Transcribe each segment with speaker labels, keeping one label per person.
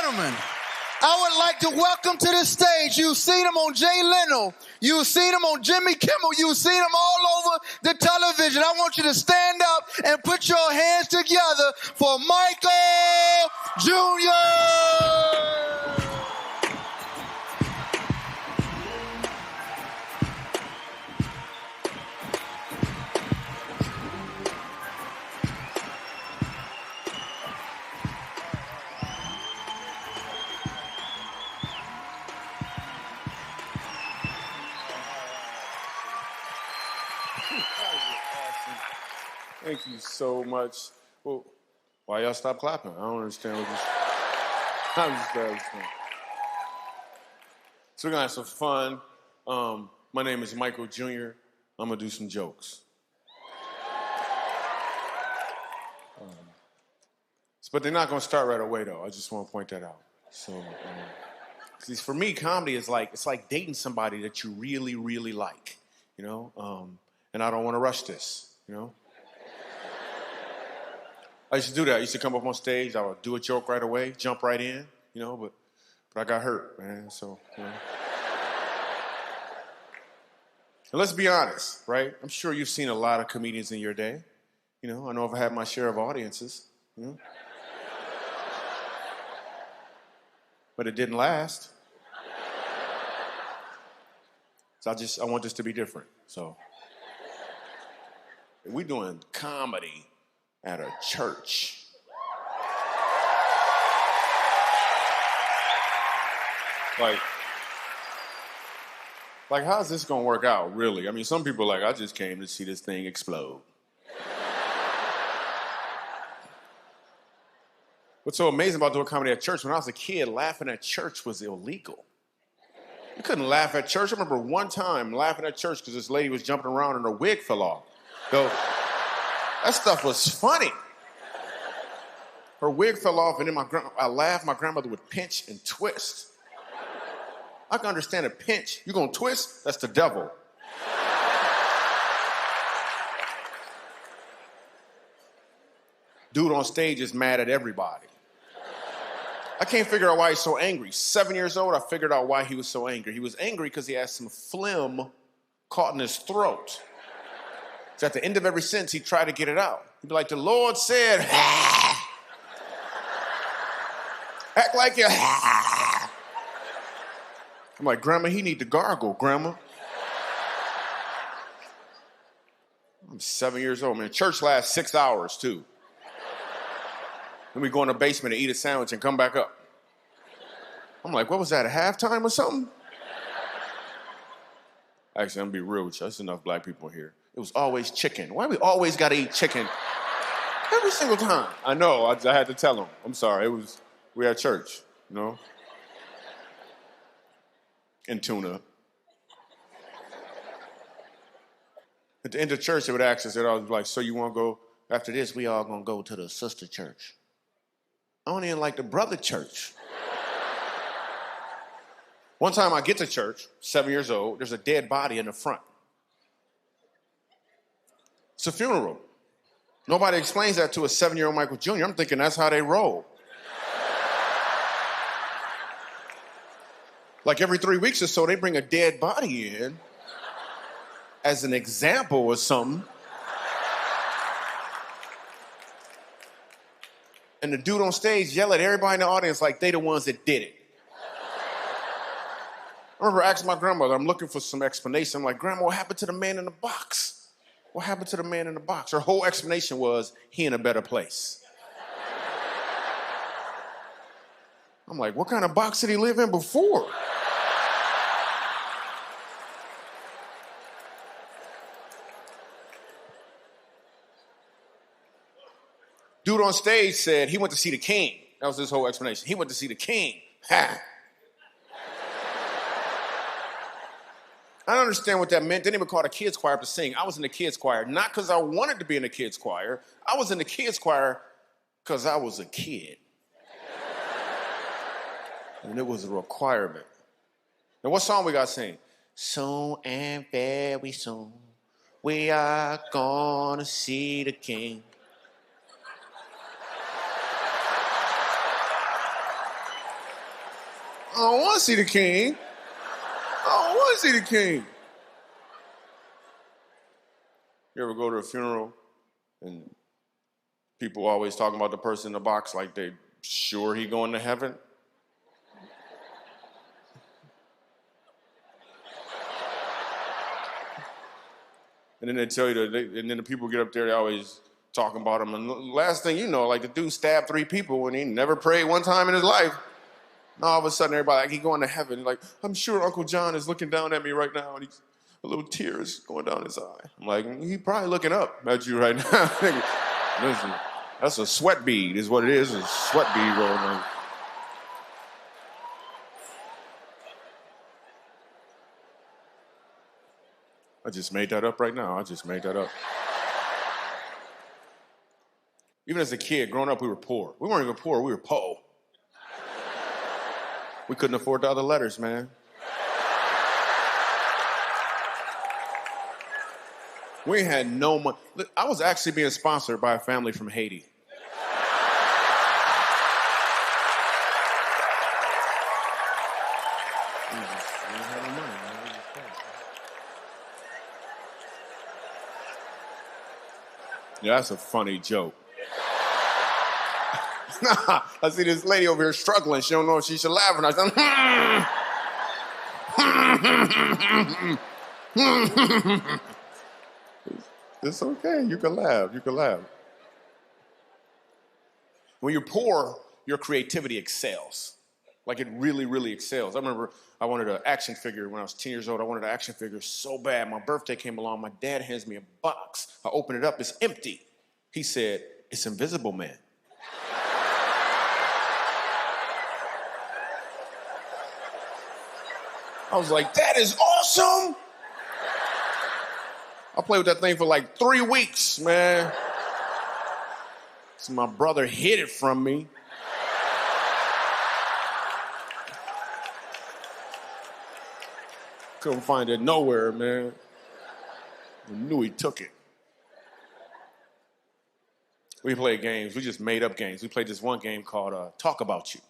Speaker 1: gentlemen, I would like to welcome to the stage. You've seen him on Jay Leno. You've seen him on Jimmy Kimmel. You've seen him all over the television. I want you to stand up and put your hands together for Michael Jr.
Speaker 2: Thank you so much. Well, why y'all stop clapping? I don't understand what this. I'm just So we're gonna have some fun. My name is Michael Jr. I'm gonna do some jokes. But they're not gonna start right away though. I just want to point that out. So, see, for me, comedy is it's like dating somebody that you really, really like, you know. And I don't want to rush this, you know. I used to do that. I used to come up on stage. I would do a joke right away, jump right in, you know, but I got hurt, man, so, you know. And let's be honest, right? I'm sure you've seen a lot of comedians in your day. You know, I know I've had my share of audiences, you know. But it didn't last. So I want this to be different, so. We're doing comedy at a church. Like, how's this gonna work out, really? I mean, some people are like, I just came to see this thing explode. What's so amazing about doing comedy at church, when I was a kid, laughing at church was illegal. You couldn't laugh at church. I remember one time laughing at church because this lady was jumping around and her wig fell off. So, that stuff was funny. Her wig fell off, and then I laughed. My grandmother would pinch and twist. I can understand a pinch. You gonna twist? That's the devil. Dude on stage is mad at everybody. I can't figure out why he's so angry. 7 years old, I figured out why he was so angry. He was angry because he had some phlegm caught in his throat. So at the end of every sentence, he'd try to get it out. He'd be like, the Lord said, act like you. I'm like, Grandma, he need to gargle, Grandma. I'm 7 years old, man. Church lasts 6 hours, too. Then we go in the basement and eat a sandwich and come back up. I'm like, what was that, a halftime or something? Actually, I'm gonna be real with you. There's enough black people here. It was always chicken. Why we always gotta eat chicken? Every single time. I know, I had to tell them. I'm sorry, we at church, you know? And tuna. At the end of church, they would ask us, they'd always be like, so you wanna go, after this, we all gonna go to the sister church. I don't even like the brother church. One time I get to church, 7 years old, there's a dead body in the front. It's a funeral. Nobody explains that to a 7-year-old Michael Jr. I'm thinking that's how they roll. Like every 3 weeks or so, they bring a dead body in as an example or something. And the dude on stage yell at everybody in the audience like they the ones that did it. I remember asking my grandmother, I'm looking for some explanation. I'm like, Grandma, what happened to the man in the box? What happened to the man in the box? Her whole explanation was, he in a better place. I'm like, what kind of box did he live in before? Dude on stage said he went to see the king. That was his whole explanation. He went to see the king. Ha! I don't understand what that meant. They didn't even call the kids choir to sing. I was in the kids choir, not because I wanted to be in the kids choir. I was in the kids choir because I was a kid. And it was a requirement. Now, what song we got to sing? Soon and very soon, we are gonna see the king. I don't want to see the king. I don't want to see the king. You ever go to a funeral and people always talking about the person in the box like they sure he going to heaven? And then they tell you and then the people get up there, they always talking about him. And the last thing you know, like the dude stabbed 3 people and he never prayed one time in his life. And all of a sudden, everybody like he going to heaven. Like, I'm sure Uncle John is looking down at me right now, and he's a little tears going down his eye. I'm like, he probably looking up at you right now. Listen, that's a sweat bead, is what it is. A sweat bead rolling on. I just made that up right now. I just made that up. Even as a kid, growing up, we were poor. We weren't even poor, we were po'. We couldn't afford the other letters, man. We had no money. I was actually being sponsored by a family from Haiti. Yeah, that's a funny joke. I see this lady over here struggling. She don't know if she should laugh or not. It's okay. You can laugh. You can laugh. When you're poor, your creativity excels. Like it really, really excels. I remember I wanted an action figure when I was 10 years old. I wanted an action figure so bad. My birthday came along. My dad hands me a box. I open it up. It's empty. He said, "It's Invisible Man." I was like, that is awesome. I played with that thing for like 3 weeks, man. So my brother hid it from me. Couldn't find it nowhere, man. I knew he took it. We played games. We just made up games. We played this one game called Talk About You.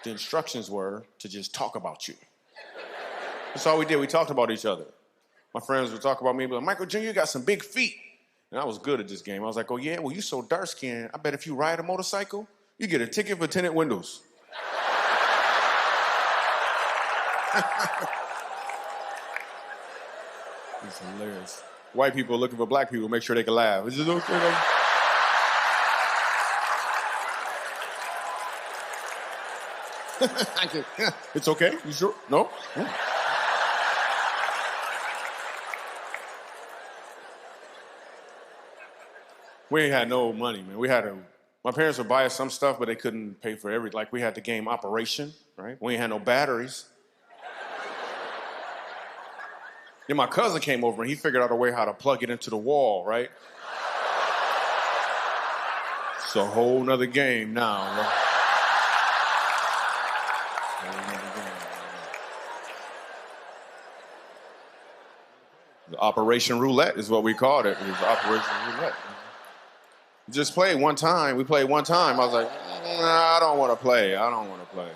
Speaker 2: The instructions were to just talk about you. That's all we did. We talked about each other. My friends would talk about me, but Michael Jr., you got some big feet. And I was good at this game. I was like, oh, yeah? Well, you so dark-skinned. I bet if you ride a motorcycle, you get a ticket for tinted windows. It's hilarious. White people looking for black people, make sure they can laugh. Is this okay? It's okay? You sure? No? We ain't had no money, man. My parents would buy us some stuff, but they couldn't pay for everything. Like we had the game Operation, right? We ain't had no batteries. Then my cousin came over and he figured out a way how to plug it into the wall, right? It's a whole nother game now, right? The Operation Roulette is what we called it. It was Operation Roulette. We just played one time. We played one time. I was like, nah, I don't want to play. I don't want to play.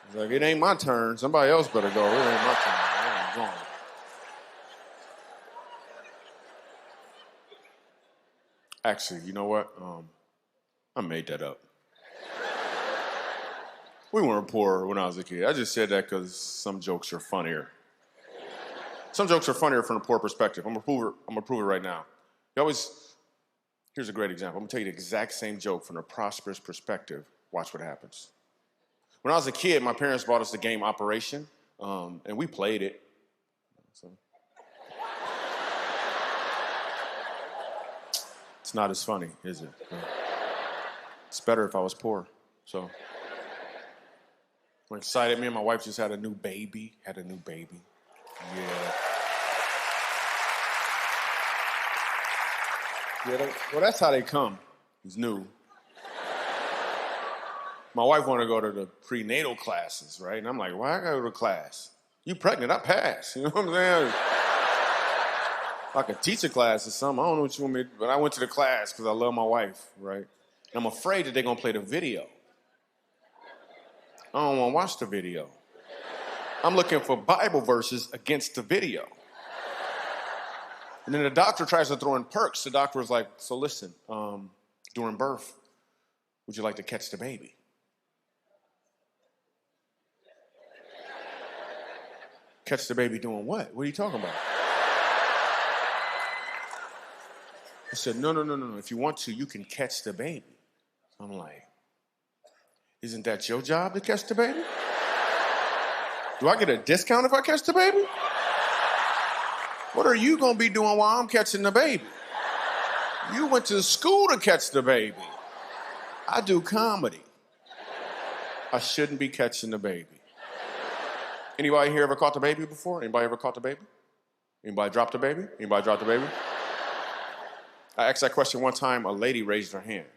Speaker 2: He's like, it ain't my turn. Somebody else better go. It ain't my turn. I ain't going. Actually, you know what? I made that up. We weren't poor when I was a kid. I just said that because some jokes are funnier. Some jokes are funnier from a poor perspective. I'm gonna prove it right now. Here's a great example. I'm gonna tell you the exact same joke from a prosperous perspective. Watch what happens. When I was a kid, my parents bought us the game Operation, and we played it. So. It's not as funny, is it? It's better if I was poor. So I'm excited. Me and my wife just had a new baby. Yeah. Well, that's how they come. It's new. My wife wanted to go to the prenatal classes, right? And I'm like, why I gotta go to class? You pregnant, I pass. You know what I'm saying? Like a teacher class or something. I don't know what you want me to do. But I went to the class because I love my wife, right? And I'm afraid that they're gonna play the video. I don't want to watch the video. I'm looking for Bible verses against the video. And then the doctor tries to throw in perks. The doctor was like, so listen, during birth, would you like to catch the baby? Catch the baby doing what? What are you talking about? I said, no. If you want to, you can catch the baby. I'm like, isn't that your job to catch the baby? Do I get a discount if I catch the baby? What are you going to be doing while I'm catching the baby? You went to school to catch the baby. I do comedy. I shouldn't be catching the baby. Anybody here ever caught the baby before? Anybody ever caught the baby? Anybody dropped the baby? Anybody dropped the baby? I asked that question one time. A lady raised her hand.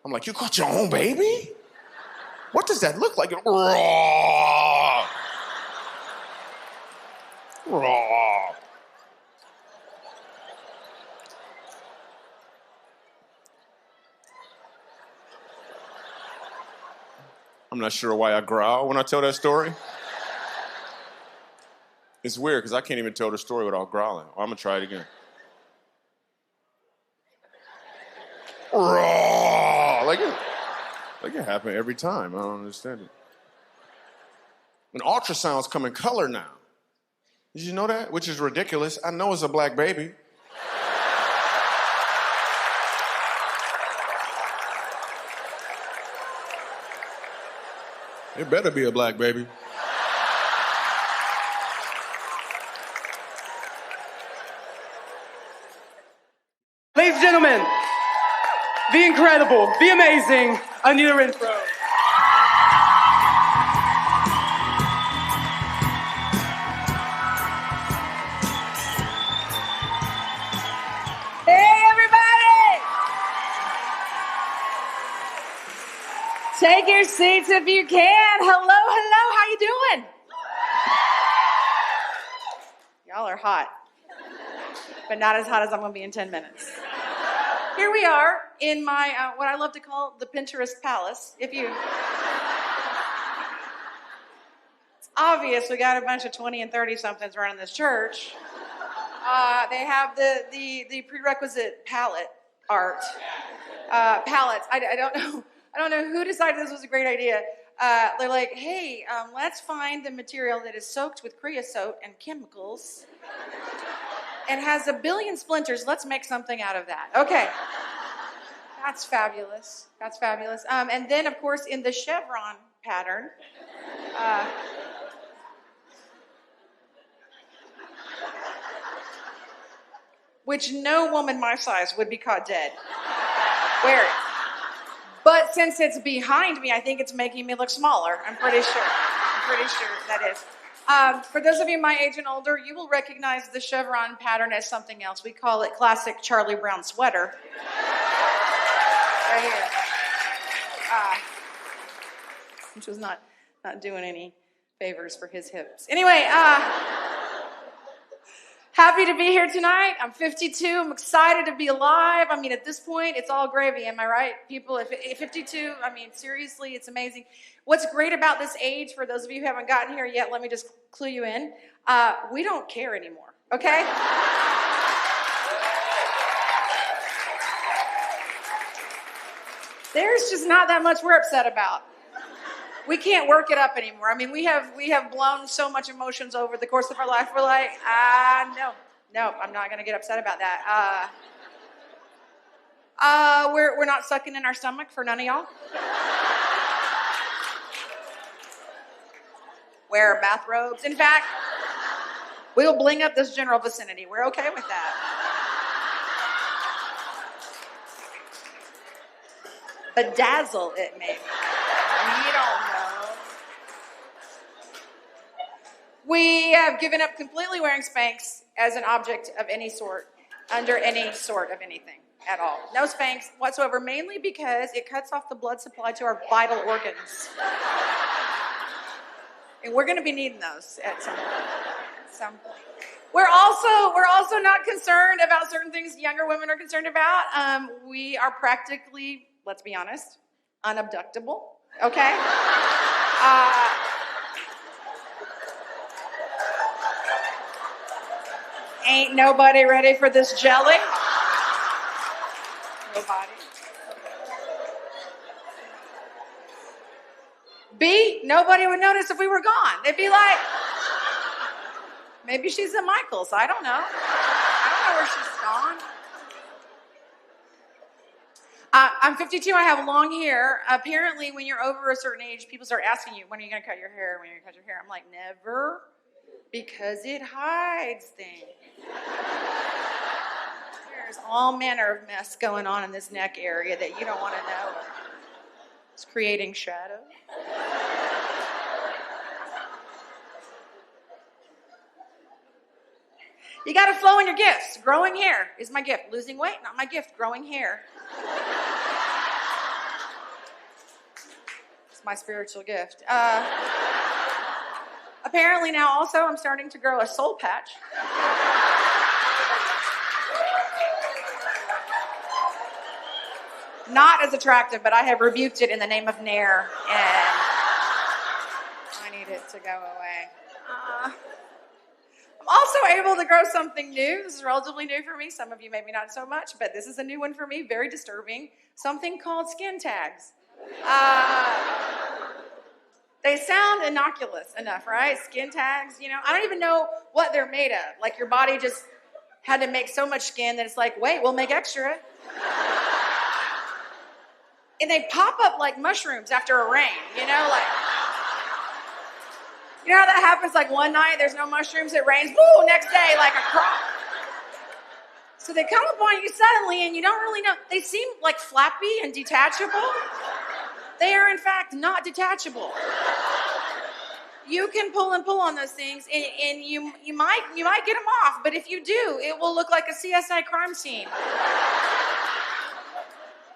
Speaker 2: I'm like, you caught your own baby? What does that look like? Raw. Raw. I'm not sure why I growl when I tell that story. It's weird because I can't even tell the story without growling. I'm going to try it again. Raw. Like it happened every time. I don't understand it. And ultrasounds come in color now. Did you know that? Which is ridiculous. I know it's a black baby. It better be a black baby.
Speaker 3: Ladies and gentlemen, the incredible, the amazing Anita Renfroe.
Speaker 4: Hey, everybody! Take your seats if you can. Hello, how you doing? Y'all are hot, but not as hot as I'm going to be in 10 minutes. Here we are in my, what I love to call the Pinterest Palace. It's obvious we got a bunch of 20 and 30-somethings running this church. They have the prerequisite palette art. Palettes. I don't know who decided this was a great idea. They're like, hey, let's find the material that is soaked with creosote and chemicals and has a billion splinters. Let's make something out of that. Okay. That's fabulous. And then, of course, in the chevron pattern, which no woman my size would be caught dead wearing. But since it's behind me, I think it's making me look smaller. I'm pretty sure that is. For those of you my age and older, you will recognize the chevron pattern as something else. We call it classic Charlie Brown sweater. Right here. Which was not doing any favors for his hips. Anyway, happy to be here tonight. I'm 52. I'm excited to be alive. I mean, at this point, it's all gravy. Am I right, people? At 52, I mean, seriously, it's amazing. What's great about this age, for those of you who haven't gotten here yet, let me just clue you in. We don't care anymore, okay? There's just not that much we're upset about. We can't work it up anymore. I mean, we have blown so much emotions over the course of our life. We're like, no, I'm not going to get upset about that. We're not sucking in our stomach for none of y'all. Wear bathrobes. In fact, we'll bling up this general vicinity. We're okay with that. Bedazzle it, maybe. You don't know. We have given up completely wearing Spanx as an object of any sort, under any sort of anything at all. No Spanx whatsoever, mainly because it cuts off the blood supply to our vital organs. And we're going to be needing those at some point. We're also not concerned about certain things younger women are concerned about. We are practically, let's be honest, unabductable. okay? Ain't nobody ready for this jelly? Nobody. B, nobody would notice if we were gone. They'd be like, maybe she's at Michael's. I don't know. I don't know where she's gone. I'm 52. I have long hair. Apparently, when you're over a certain age, people start asking you, when are you going to cut your hair? When are you going to cut your hair? I'm like, never, because it hides things. There's all manner of mess going on in this neck area that you don't want to know. It's creating shadow. You got to flow in your gifts. Growing hair is my gift. Losing weight, not my gift. Growing hair. It's my spiritual gift. Apparently now also I'm starting to grow a soul patch. Not as attractive, but I have rebuked it in the name of Nair, and I need it to go away. I'm also able to grow something new. This is relatively new for me. Some of you maybe not so much, but this is a new one for me, very disturbing. Something called skin tags. They sound innocuous enough, right? Skin tags, you know. I don't even know what they're made of. Like your body just had to make so much skin that it's like, wait, we'll make extra. And they pop up like mushrooms after a rain, you know, like, you know how that happens, like one night there's no mushrooms, it rains, woo, next day like a crop. So they come upon you suddenly and you don't really know, they seem like flappy and detachable. They are in fact not detachable. You can pull and pull on those things and you might get them off, but if you do, it will look like a CSI crime scene.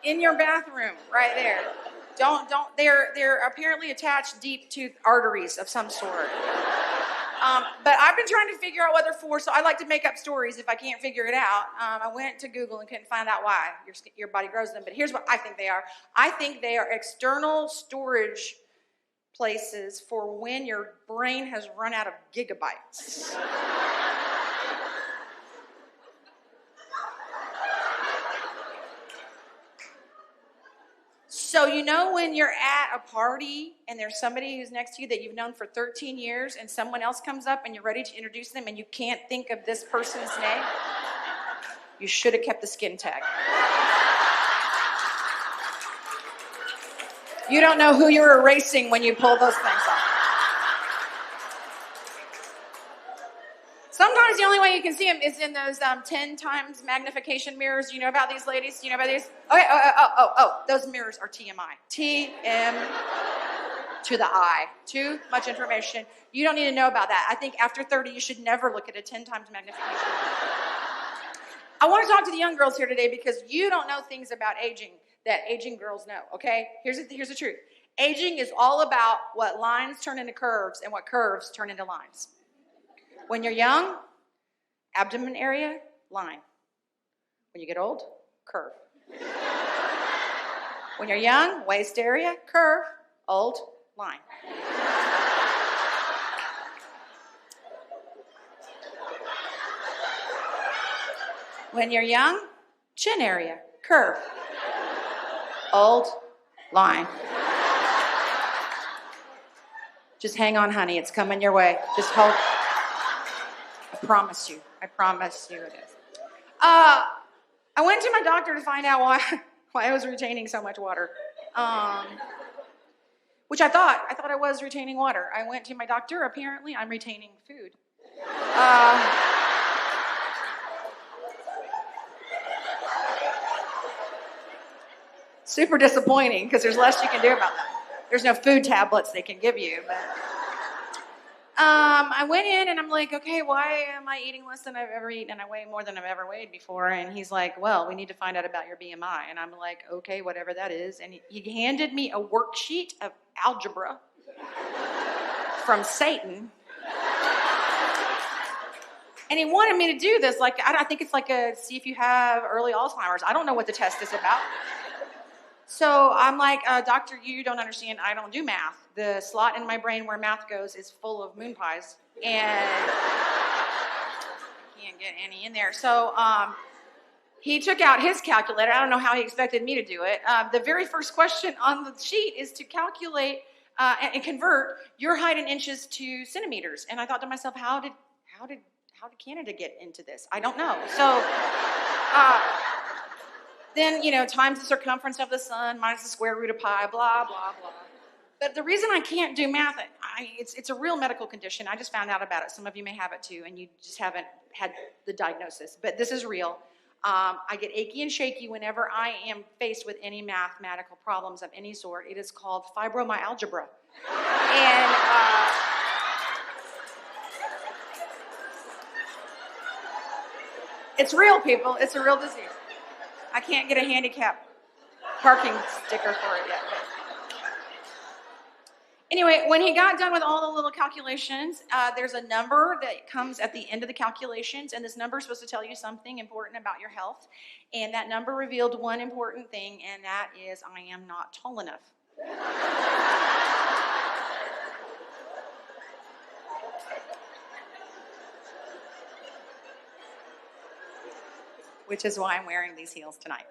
Speaker 4: In your bathroom, right there. They're apparently attached deep to arteries of some sort. But I've been trying to figure out what they're for, so I like to make up stories if I can't figure it out. I went to Google and couldn't find out why your body grows them, but here's what I think they are. I think they are external storage places for when your brain has run out of gigabytes. So you know when you're at a party and there's somebody who's next to you that you've known for 13 years and someone else comes up and you're ready to introduce them and you can't think of this person's name? You should have kept the skin tag. You don't know who you're erasing when you pull those things off. Sometimes the only way you can see them is in those 10 times magnification mirrors. You know about these ladies? You know about these? Okay, those mirrors are TMI. TM to the I. Too much information. You don't need to know about that. I think after 30, you should never look at a 10 times magnification mirror. I want to talk to the young girls here today because you don't know things about aging that aging girls know, okay? Here's the truth. Aging is all about what lines turn into curves and what curves turn into lines. When you're young, abdomen area, line. When you get old, curve. When you're young, waist area, curve, old, line. When you're young, chin area, curve, old, line. Just hang on, honey. It's coming your way. Just hold. I promise you it is. I went to my doctor to find out why I was retaining so much water. Which I thought I was retaining water. I went to my doctor. Apparently, I'm retaining food. Super disappointing because there's less you can do about that. There's no food tablets they can give you, but. I went in and I'm like, okay, why am I eating less than I've ever eaten and I weigh more than I've ever weighed before? And he's like, well, we need to find out about your BMI. And I'm like, okay, whatever that is. And he handed me a worksheet of algebra from Satan. And he wanted me to do this. Like, I think it's like see if you have early Alzheimer's. I don't know what the test is about. So I'm like, doctor, you don't understand. I don't do math. The slot in my brain where math goes is full of moon pies, and can't get any in there. So he took out his calculator. I don't know how he expected me to do it. The very first question on the sheet is to calculate and convert your height in inches to centimeters. And I thought to myself, how did Canada get into this? I don't know. So then, times the circumference of the sun minus the square root of pi, blah, blah, blah. But the reason I can't do math, it's a real medical condition. I just found out about it. Some of you may have it too, and you just haven't had the diagnosis. But this is real. I get achy and shaky whenever I am faced with any mathematical problems of any sort. It is called fibromyalgia. And it's real, people. It's a real disease. I can't get a handicap parking sticker for it yet. But anyway, when he got done with all the little calculations, there's a number that comes at the end of the calculations, and this number is supposed to tell you something important about your health. And that number revealed one important thing, and that is I am not tall enough. Which is why I'm wearing these heels tonight.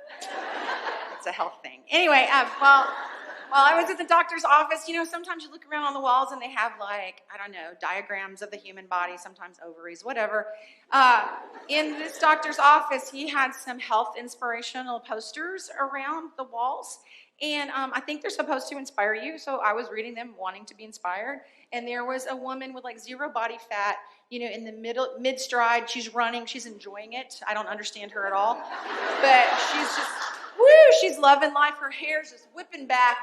Speaker 4: It's a health thing. Anyway, while I was at the doctor's office, sometimes you look around on the walls and they have diagrams of the human body, sometimes ovaries, whatever. In this doctor's office, he had some health inspirational posters around the walls. And I think they're supposed to inspire you. So I was reading them, wanting to be inspired. And there was a woman with zero body fat, in the mid-stride. She's running. She's enjoying it. I don't understand her at all. But she's just, she's loving life. Her hair's just whipping back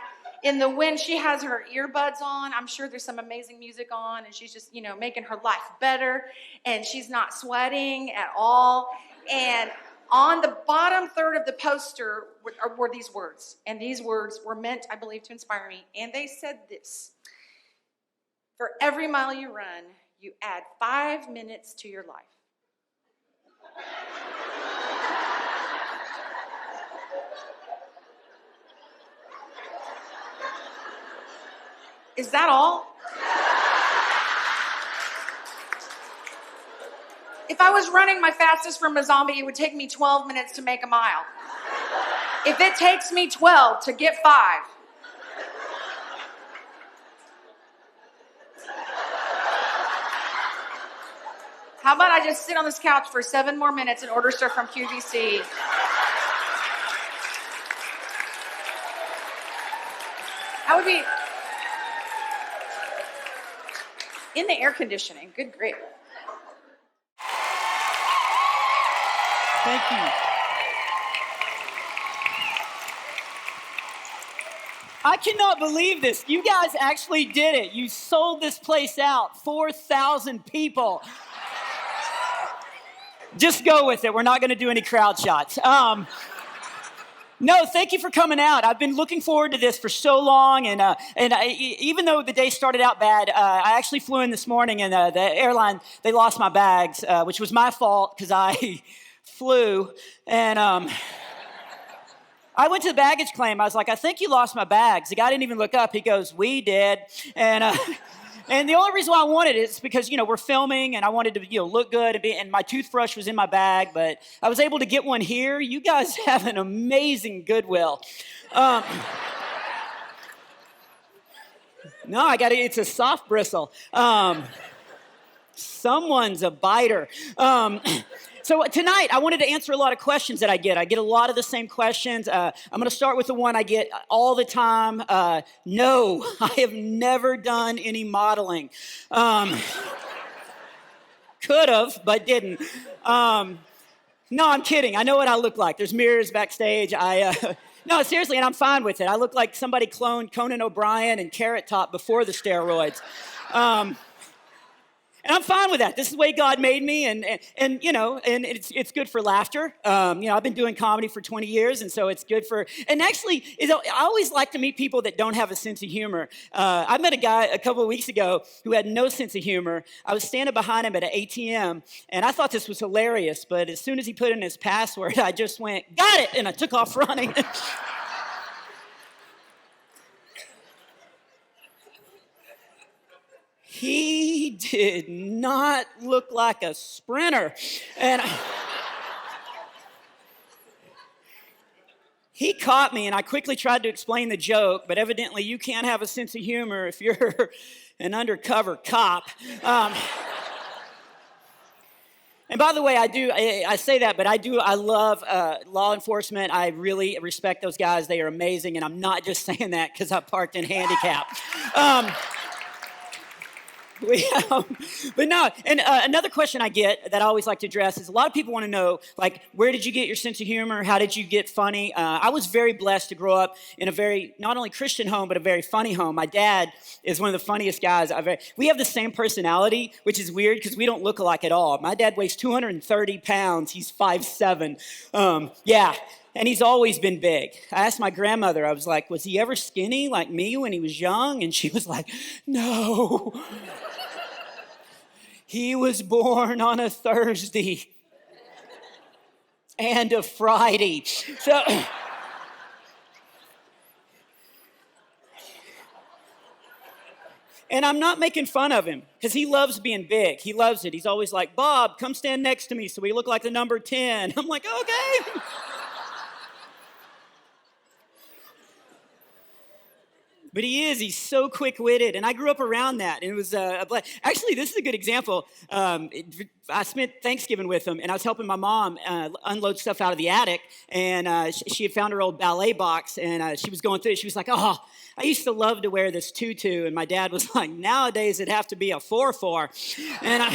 Speaker 4: in the wind. She has her earbuds on. I'm sure there's some amazing music on. And she's just, making her life better. And she's not sweating at all. And on the bottom third of the poster were these words. And these words were meant, I believe, to inspire me. And they said this: for every mile you run, you add 5 minutes to your life. Is that all? If I was running my fastest from a zombie, it would take me 12 minutes to make a mile. If it takes me 12 to get 5, how about I just sit on this couch for 7 more minutes and order stuff from QVC? I would be in the air conditioning. Good grief.
Speaker 5: Thank you. I cannot believe this. You guys actually did it. You sold this place out. 4,000 people. Just go with it. We're not going to do any crowd shots. No, thank you for coming out. I've been looking forward to this for so long, and even though the day started out bad, I actually flew in this morning, and the airline, they lost my bags, which was my fault because I flew, and I went to the baggage claim. I was like, I think you lost my bags. The guy didn't even look up. He goes, we did, and the only reason why I wanted it is because, we're filming, and I wanted to, look good, and my toothbrush was in my bag, but I was able to get one here. You guys have an amazing goodwill. No, it's a soft bristle. Someone's a biter. So tonight, I wanted to answer a lot of questions that I get. I get a lot of the same questions. I'm going to start with the one I get all the time. No, I have never done any modeling. Could have, but didn't. No, I'm kidding. I know what I look like. There's mirrors backstage. No, seriously, and I'm fine with it. I look like somebody cloned Conan O'Brien and Carrot Top before the steroids. And I'm fine with that. This is the way God made me, and it's good for laughter. I've been doing comedy for 20 years, and so it's good for. And actually, I always like to meet people that don't have a sense of humor. I met a guy a couple of weeks ago who had no sense of humor. I was standing behind him at an ATM, and I thought this was hilarious. But as soon as he put in his password, I just went, "Got it!" and I took off running. He did not look like a sprinter. And he caught me, and I quickly tried to explain the joke, but evidently you can't have a sense of humor if you're an undercover cop. And by the way, I say that, but I love law enforcement. I really respect those guys. They are amazing, and I'm not just saying that because I parked in handicap. But no, and another question I get that I always like to address is a lot of people want to know, like, where did you get your sense of humor? How did you get funny? I was very blessed to grow up in a very, not only Christian home, but a very funny home. My dad is one of the funniest guys I've ever. We have the same personality, which is weird because we don't look alike at all. My dad weighs 230 pounds. He's 5'7". Yeah. And he's always been big. I asked my grandmother, I was like, was he ever skinny like me when he was young? And she was like, no. He was born on a Thursday and a Friday. So, and I'm not making fun of him because he loves being big. He loves it. He's always like, Bob, come stand next to me so we look like the number 10. I'm like, okay. But he's so quick-witted, and I grew up around that, and it was actually, this is a good example. I spent Thanksgiving with him, and I was helping my mom unload stuff out of the attic, and she had found her old ballet box, and she was going through it. She was like, oh, I used to love to wear this tutu, and my dad was like, nowadays it'd have to be a 4-4. And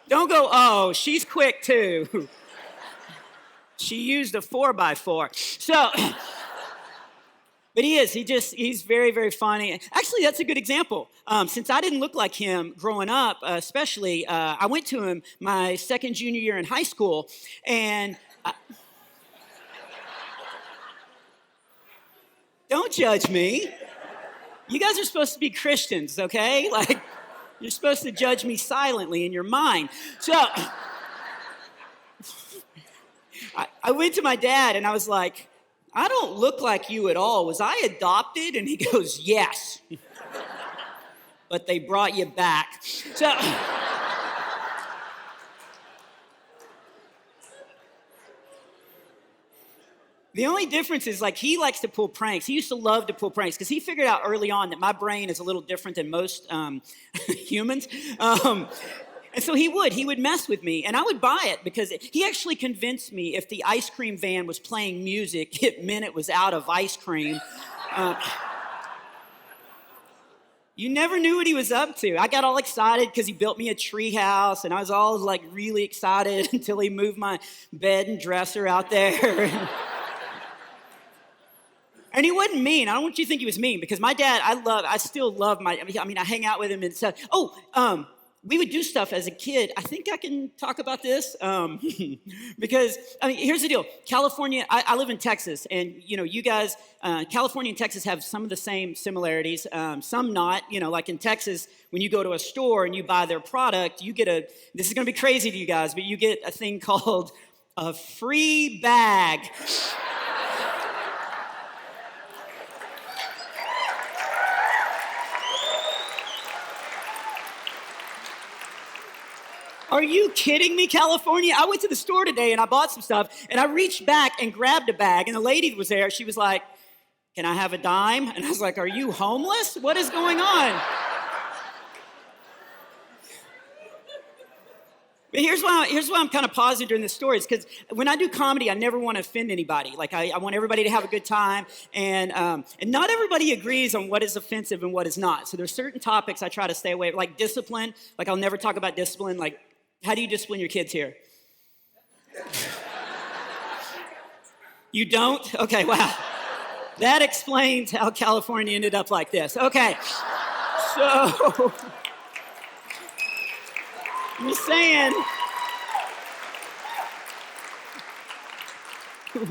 Speaker 5: don't go, oh, she's quick too. She used a 4x4. So, but he's very, very funny. Actually, that's a good example. Since I didn't look like him growing up, especially, I went to him my second junior year in high school, and don't judge me. You guys are supposed to be Christians, okay? Like, you're supposed to judge me silently in your mind. So, I went to my dad and I was like, I don't look like you at all. Was I adopted? And he goes, yes. But they brought you back. So the only difference is, like, he likes to pull pranks. He used to love to pull pranks because he figured out early on that my brain is a little different than most humans. And so he would mess with me, and I would buy it because he actually convinced me if the ice cream van was playing music, it meant it was out of ice cream. You never knew what he was up to. I got all excited because he built me a tree house, and I was all like really excited until he moved my bed and dresser out there. And he wasn't mean. I don't want you to think he was mean because my dad, I still love I hang out with him and stuff. We would do stuff as a kid. I think I can talk about this because, here's the deal. California, I live in Texas, and, you guys, California and Texas have some of the same similarities, some not. Like in Texas, when you go to a store and you buy their product, you get this is going to be crazy to you guys, but you get a thing called a free bag. Are you kidding me, California? I went to the store today and I bought some stuff, and I reached back and grabbed a bag, and the lady was there. She was like, can I have a dime? And I was like, are you homeless? What is going on? But here's why I'm kind of pausing during this story, is because when I do comedy, I never want to offend anybody. Like, I want everybody to have a good time, and not everybody agrees on what is offensive and what is not. So there's certain topics I try to stay away, like discipline. Like, I'll never talk about discipline. Like, how do you discipline your kids here? You don't? Okay, wow. That explains how California ended up like this. Okay, so I'm just saying,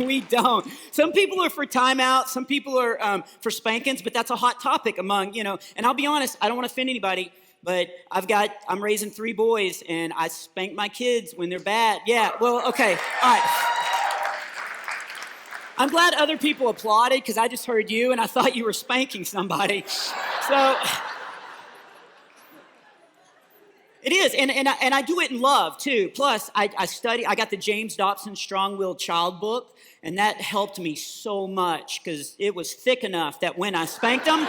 Speaker 5: we don't. Some people are for timeout, some people are for spankings, but that's a hot topic among, and I'll be honest, I don't want to offend anybody, but I'm raising 3 boys, and I spank my kids when they're bad. Yeah, well, okay, all right. I'm glad other people applauded because I just heard you and I thought you were spanking somebody. So it is, and I do it in love too. Plus, I got the James Dobson Strong-Willed Child book, and that helped me so much because it was thick enough that when I spanked them,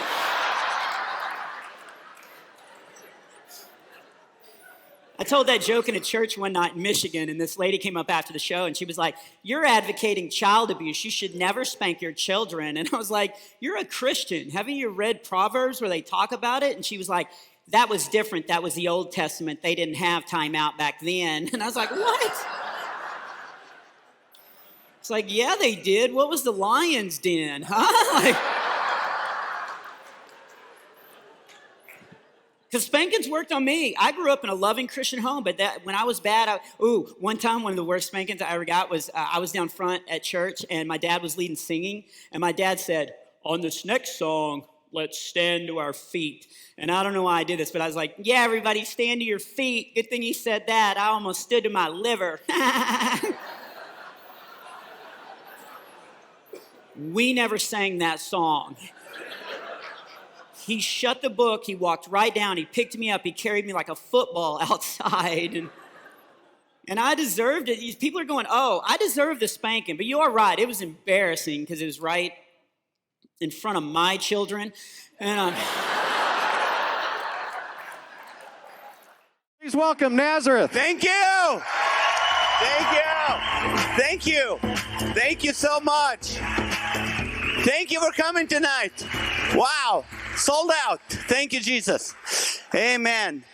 Speaker 5: I told that joke in a church one night in Michigan, and this lady came up after the show, and she was like, "You're advocating child abuse. You should never spank your children." And I was like, "You're a Christian. Haven't you read Proverbs where they talk about it?" And she was like, "That was different. That was the Old Testament. They didn't have time out back then." And I was like, "What?" It's like, "Yeah, they did. What was the lion's den, huh?" Like, because spankings worked on me. I grew up in a loving Christian home, but when I was bad, one time one of the worst spankings I ever got was I was down front at church, and my dad was leading singing, and my dad said, "On this next song, let's stand to our feet." And I don't know why I did this, but I was like, "Yeah, everybody stand to your feet." Good thing he said that. I almost stood to my liver. We never sang that song. He shut the book, he walked right down, he picked me up, he carried me like a football outside, and I deserved it. People are going, "Oh, I deserve the spanking," but you are right, it was embarrassing because it was right in front of my children, and
Speaker 6: Please welcome Nazareth.
Speaker 7: Thank you. Thank you. Thank you. Thank you so much. Thank you for coming tonight. Wow. Sold out. Thank you, Jesus. Amen.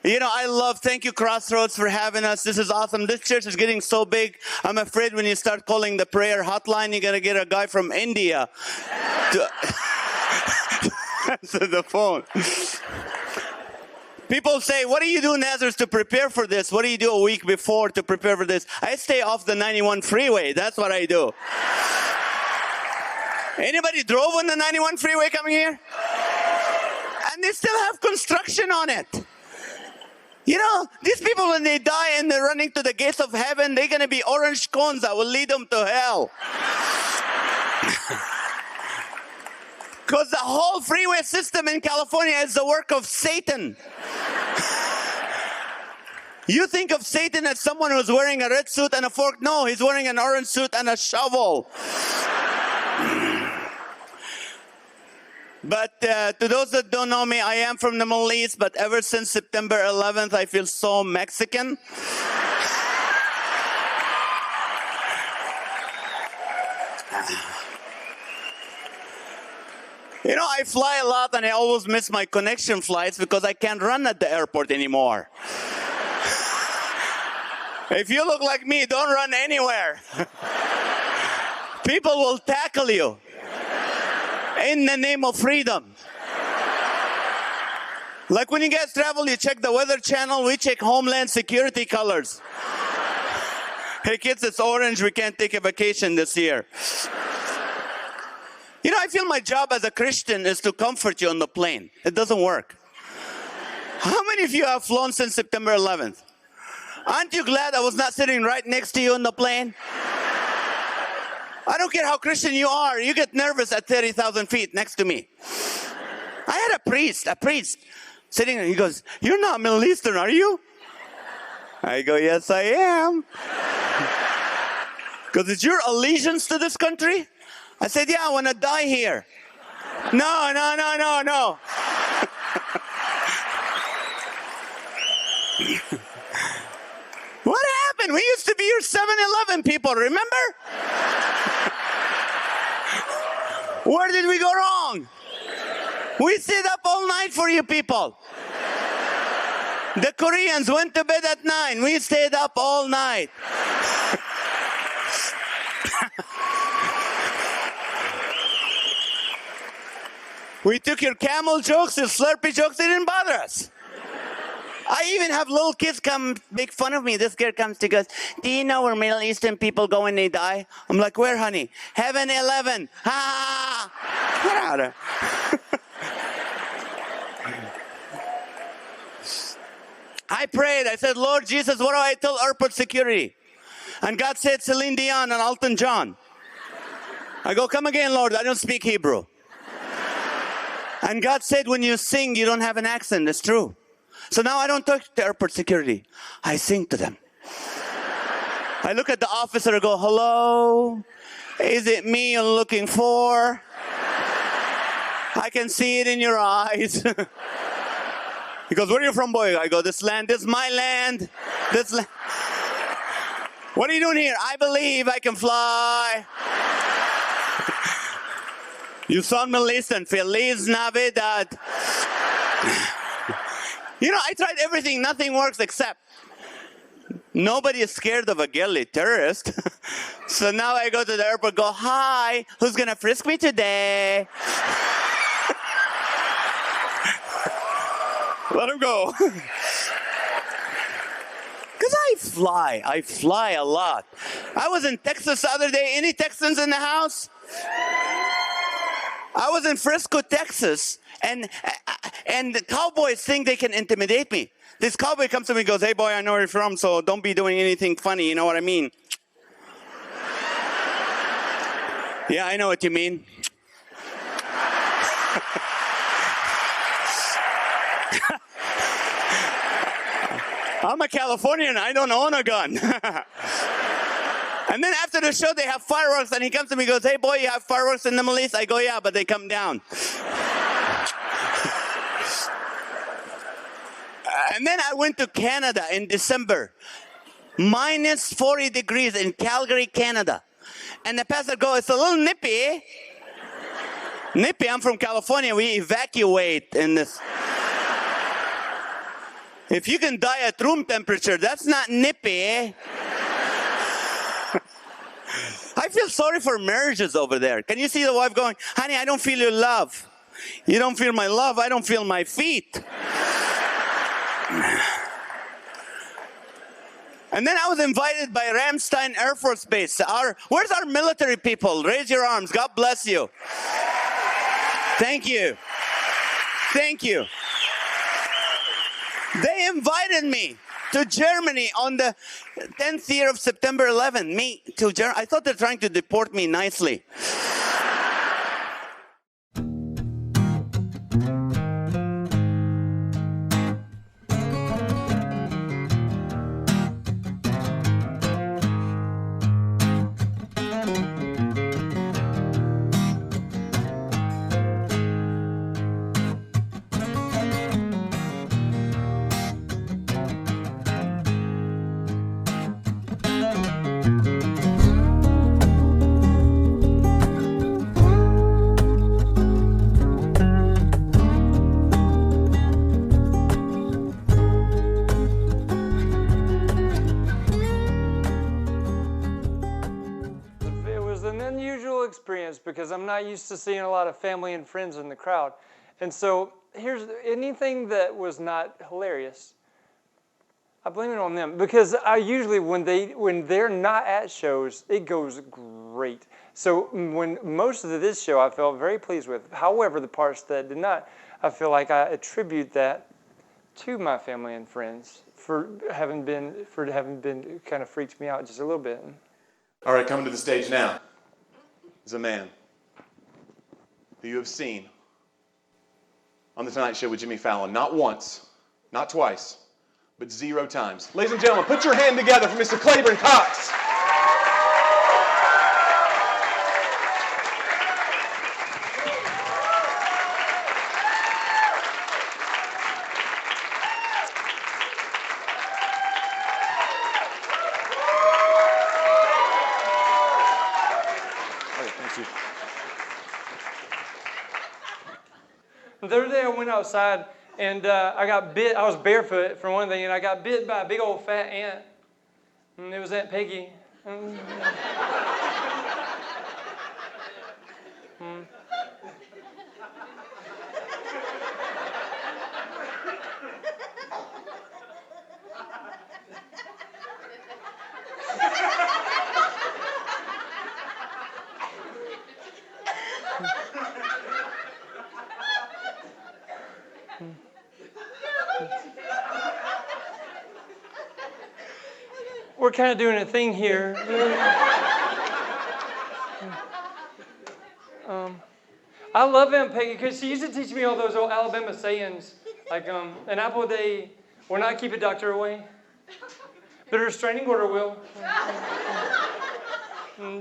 Speaker 7: Thank you, Crossroads, for having us. This is awesome. This church is getting so big. I'm afraid when you start calling the prayer hotline, you're going to get a guy from India to answer the phone. People say, "What do you do, Nazareth, to prepare for this? What do you do a week before to prepare for this?" I stay off the 91 freeway. That's what I do. Anybody drove on the 91 freeway coming here? And they still have construction on it. These people, when they die and they're running to the gates of heaven, they're going to be orange cones that will lead them to hell. Because the whole freeway system in California is the work of Satan. You think of Satan as someone who's wearing a red suit and a fork. No, he's wearing an orange suit and a shovel. But to those that don't know me, I am from the Middle East, but ever since September 11th, I feel so Mexican. I fly a lot and I always miss my connection flights because I can't run at the airport anymore. If you look like me, don't run anywhere. People will tackle you in the name of freedom. Like when you guys travel, you check the Weather Channel, we check Homeland Security colors. Hey kids, it's orange, we can't take a vacation this year. I feel my job as a Christian is to comfort you on the plane. It doesn't work. How many of you have flown since September 11th? Aren't you glad I was not sitting right next to you on the plane? I don't care how Christian you are, you get nervous at 30,000 feet next to me. I had a priest sitting there, he goes, "You're not Middle Eastern, are you?" I go, "Yes, I am." Because it's your allegiance to this country? I said, "Yeah, I want to die here." No. What happened? We used to be your 7-Eleven people, remember? Where did we go wrong? We stayed up all night for you people. The Koreans went to bed at 9. We stayed up all night. We took your camel jokes, your Slurpee jokes, they didn't bother us. I even have little kids come make fun of me. This girl comes to goes, "Do you know where Middle Eastern people go when they die?" I'm like, "Where, honey?" "Heaven 11. Ha! Get out of I prayed. I said, "Lord Jesus, what do I tell airport security?" And God said, "Celine Dion and Elton John." I go, come again, Lord. I don't speak Hebrew. And God said, when you sing, you don't have an accent. It's true. So now I don't talk to airport security. I sing to them. I look at the officer and go, hello? Is it me you're looking for? I can see it in your eyes. He goes, where are you from, boy? I go, this land is my land. What are you doing here? I believe I can fly. You son, me listen. Feliz Navidad. You know, I tried everything. Nothing works except nobody is scared of a girly tourist. So now I go to the airport, go, hi, who's going to frisk me today? Let him go. Because I fly a lot. I was in Texas the other day. Any Texans in the house? I was in Frisco, Texas, and the cowboys think they can intimidate me. This cowboy comes to me and goes, hey, boy, I know where you're from, so don't be doing anything funny, you know what I mean? Yeah, I know what you mean. I'm a Californian, I don't own a gun. And then after the show, they have fireworks, and he comes to me and goes, hey, boy, you have fireworks in the Middle East? I go, yeah, but they come down. And then I went to Canada in December. Minus 40 degrees in Calgary, Canada. And the pastor goes, it's a little nippy. Nippy, I'm from California. We evacuate in this. If you can die at room temperature, that's not nippy. I feel sorry for marriages over there. Can you see the wife going, honey, I don't feel your love. You don't feel my love, I don't feel my feet. And then I was invited by Ramstein Air Force Base. Where's our military people? Raise your arms. God bless you. Thank you. Thank you. They invited me to Germany on the 10th year of September 11. Me to Germany. I thought they're trying to deport me nicely.
Speaker 6: Because I'm not used to seeing a lot of family and friends in the crowd. And so here's anything that was not hilarious, I blame it on them. Because I usually, when they're not at shows, it goes great. So when most of this show I felt very pleased with. However, the parts that did not, I feel like I attribute that to my family and friends for having been kind of freaked me out just a little bit.
Speaker 8: All right, coming to the stage now is a man who you have seen on The Tonight Show with Jimmy Fallon, not once, not twice, but 0 times. Ladies and gentlemen, put your hand together for Mr. Clayburn Cox.
Speaker 6: The other day I went outside and I got bit. I was barefoot for one thing, and I got bit by a big old fat ant. And it was Aunt Peggy. We're kind of doing a thing here. I love Aunt Peggy because she used to teach me all those old Alabama sayings, like an apple a day will not keep a doctor away, but a restraining order will.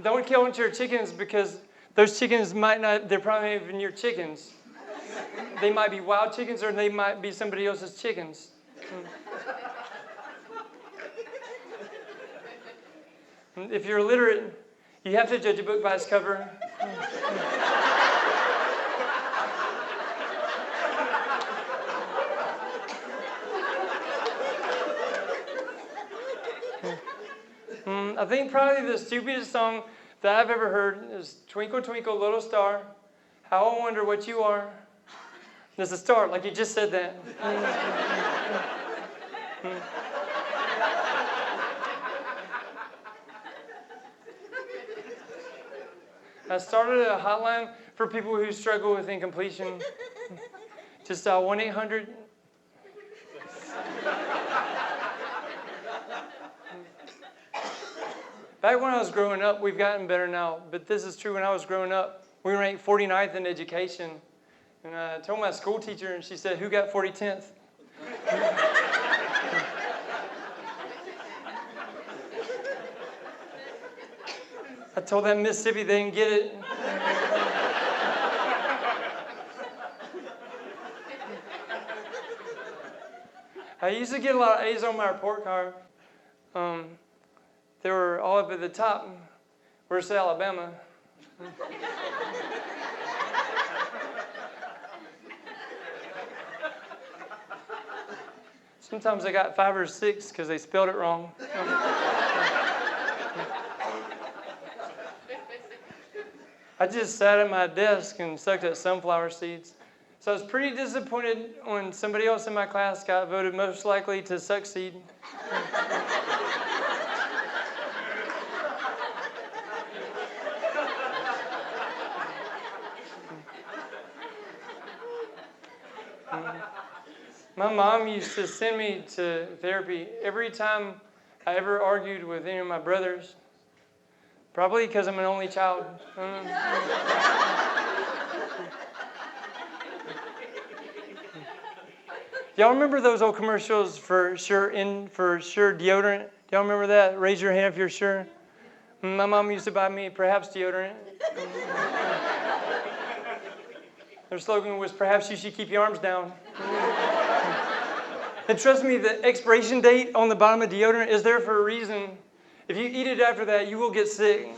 Speaker 6: Don't kill your chickens because those chickens might not, they're probably not even your chickens. They might be wild chickens or they might be somebody else's chickens. If you're illiterate, you have to judge a book by its cover. I think probably the stupidest song that I've ever heard is Twinkle, Twinkle, Little Star, How I Wonder What You Are. There's a star, like you just said that. I started a hotline for people who struggle with incompletion. Just 1-800. Back when I was growing up, we've gotten better now, but this is true when I was growing up. We ranked 49th in education. And I told my school teacher, and she said, who got 4010th? I told that Mississippi they didn't get it. I used to get a lot of A's on my report card. They were all up at the top. Where's Alabama? Sometimes I got 5 or 6 because they spelled it wrong. I just sat at my desk and sucked at sunflower seeds. So I was pretty disappointed when somebody else in my class got voted most likely to succeed. My mom used to send me to therapy every time I ever argued with any of my brothers. Probably because I'm an only child. Y'all remember those old commercials for sure deodorant? Y'all remember that? Raise your hand if you're sure. My mom used to buy me perhaps deodorant. Their slogan was perhaps you should keep your arms down. And trust me, the expiration date on the bottom of deodorant is there for a reason. If you eat it after that, you will get sick.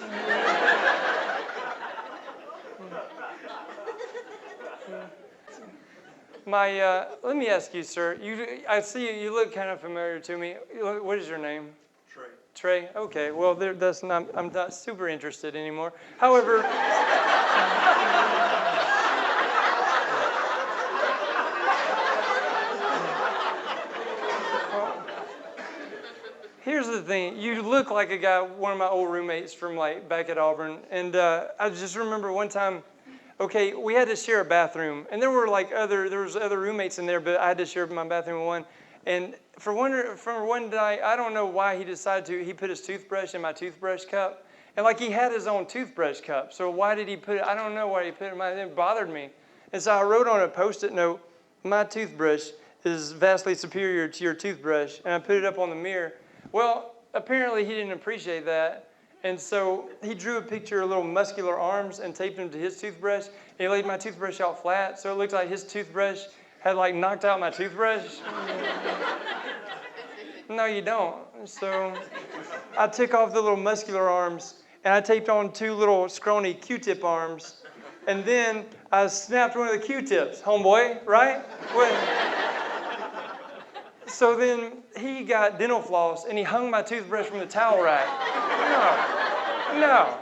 Speaker 6: Let me ask you, sir. I see you look kind of familiar to me. What is your name? Trey. Trey. Okay. Well, I'm not super interested anymore. However. Here's the thing. You look like a guy, one of my old roommates from like back at Auburn. And I just remember one time, okay, we had to share a bathroom. And there was other roommates in there, but I had to share my bathroom with one. And for one night, I don't know why he decided to, he put his toothbrush in my toothbrush cup. And like he had his own toothbrush cup. So why did he put it? I don't know why he put it in my, it bothered me. And so I wrote on a Post-it note, my toothbrush is vastly superior to your toothbrush. And I put it up on the mirror. Well, apparently he didn't appreciate that, and so he drew a picture of little muscular arms and taped them to his toothbrush, and he laid my toothbrush out flat, so it looked like his toothbrush had like knocked out my toothbrush. No, you don't. So I took off the little muscular arms, and I taped on 2 little scrawny Q-tip arms, and then I snapped one of the Q-tips, homeboy, right? So then he got dental floss and he hung my toothbrush from the towel rack. No.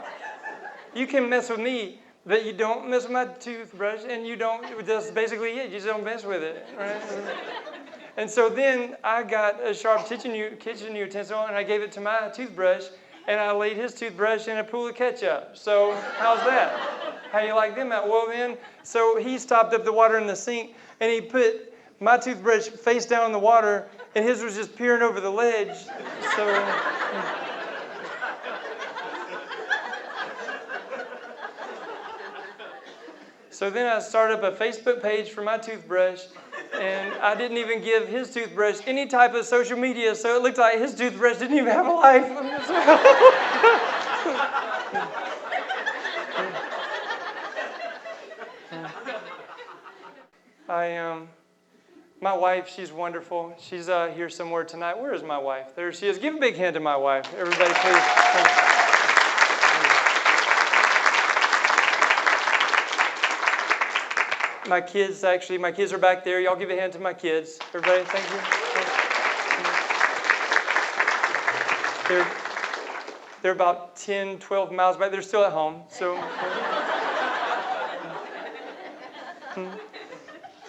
Speaker 6: You can mess with me, but you don't mess with my toothbrush and you don't, that's basically it. You just don't mess with it, right? And so then I got a sharp kitchen utensil and I gave it to my toothbrush and I laid his toothbrush in a pool of ketchup. So how's that? How you like them out? Well then, so he stopped up the water in the sink and he put my toothbrush face down in the water, and his was just peering over the ledge. So then I started up a Facebook page for my toothbrush, and I didn't even give his toothbrush any type of social media, so it looked like his toothbrush didn't even have a life. My wife, she's wonderful. She's here somewhere tonight. Where is my wife? There she is. Give a big hand to my wife. Everybody, please. My kids are back there. Y'all give a hand to my kids. Everybody, thank you. They're about 10, 12 miles back. They're still at home, so.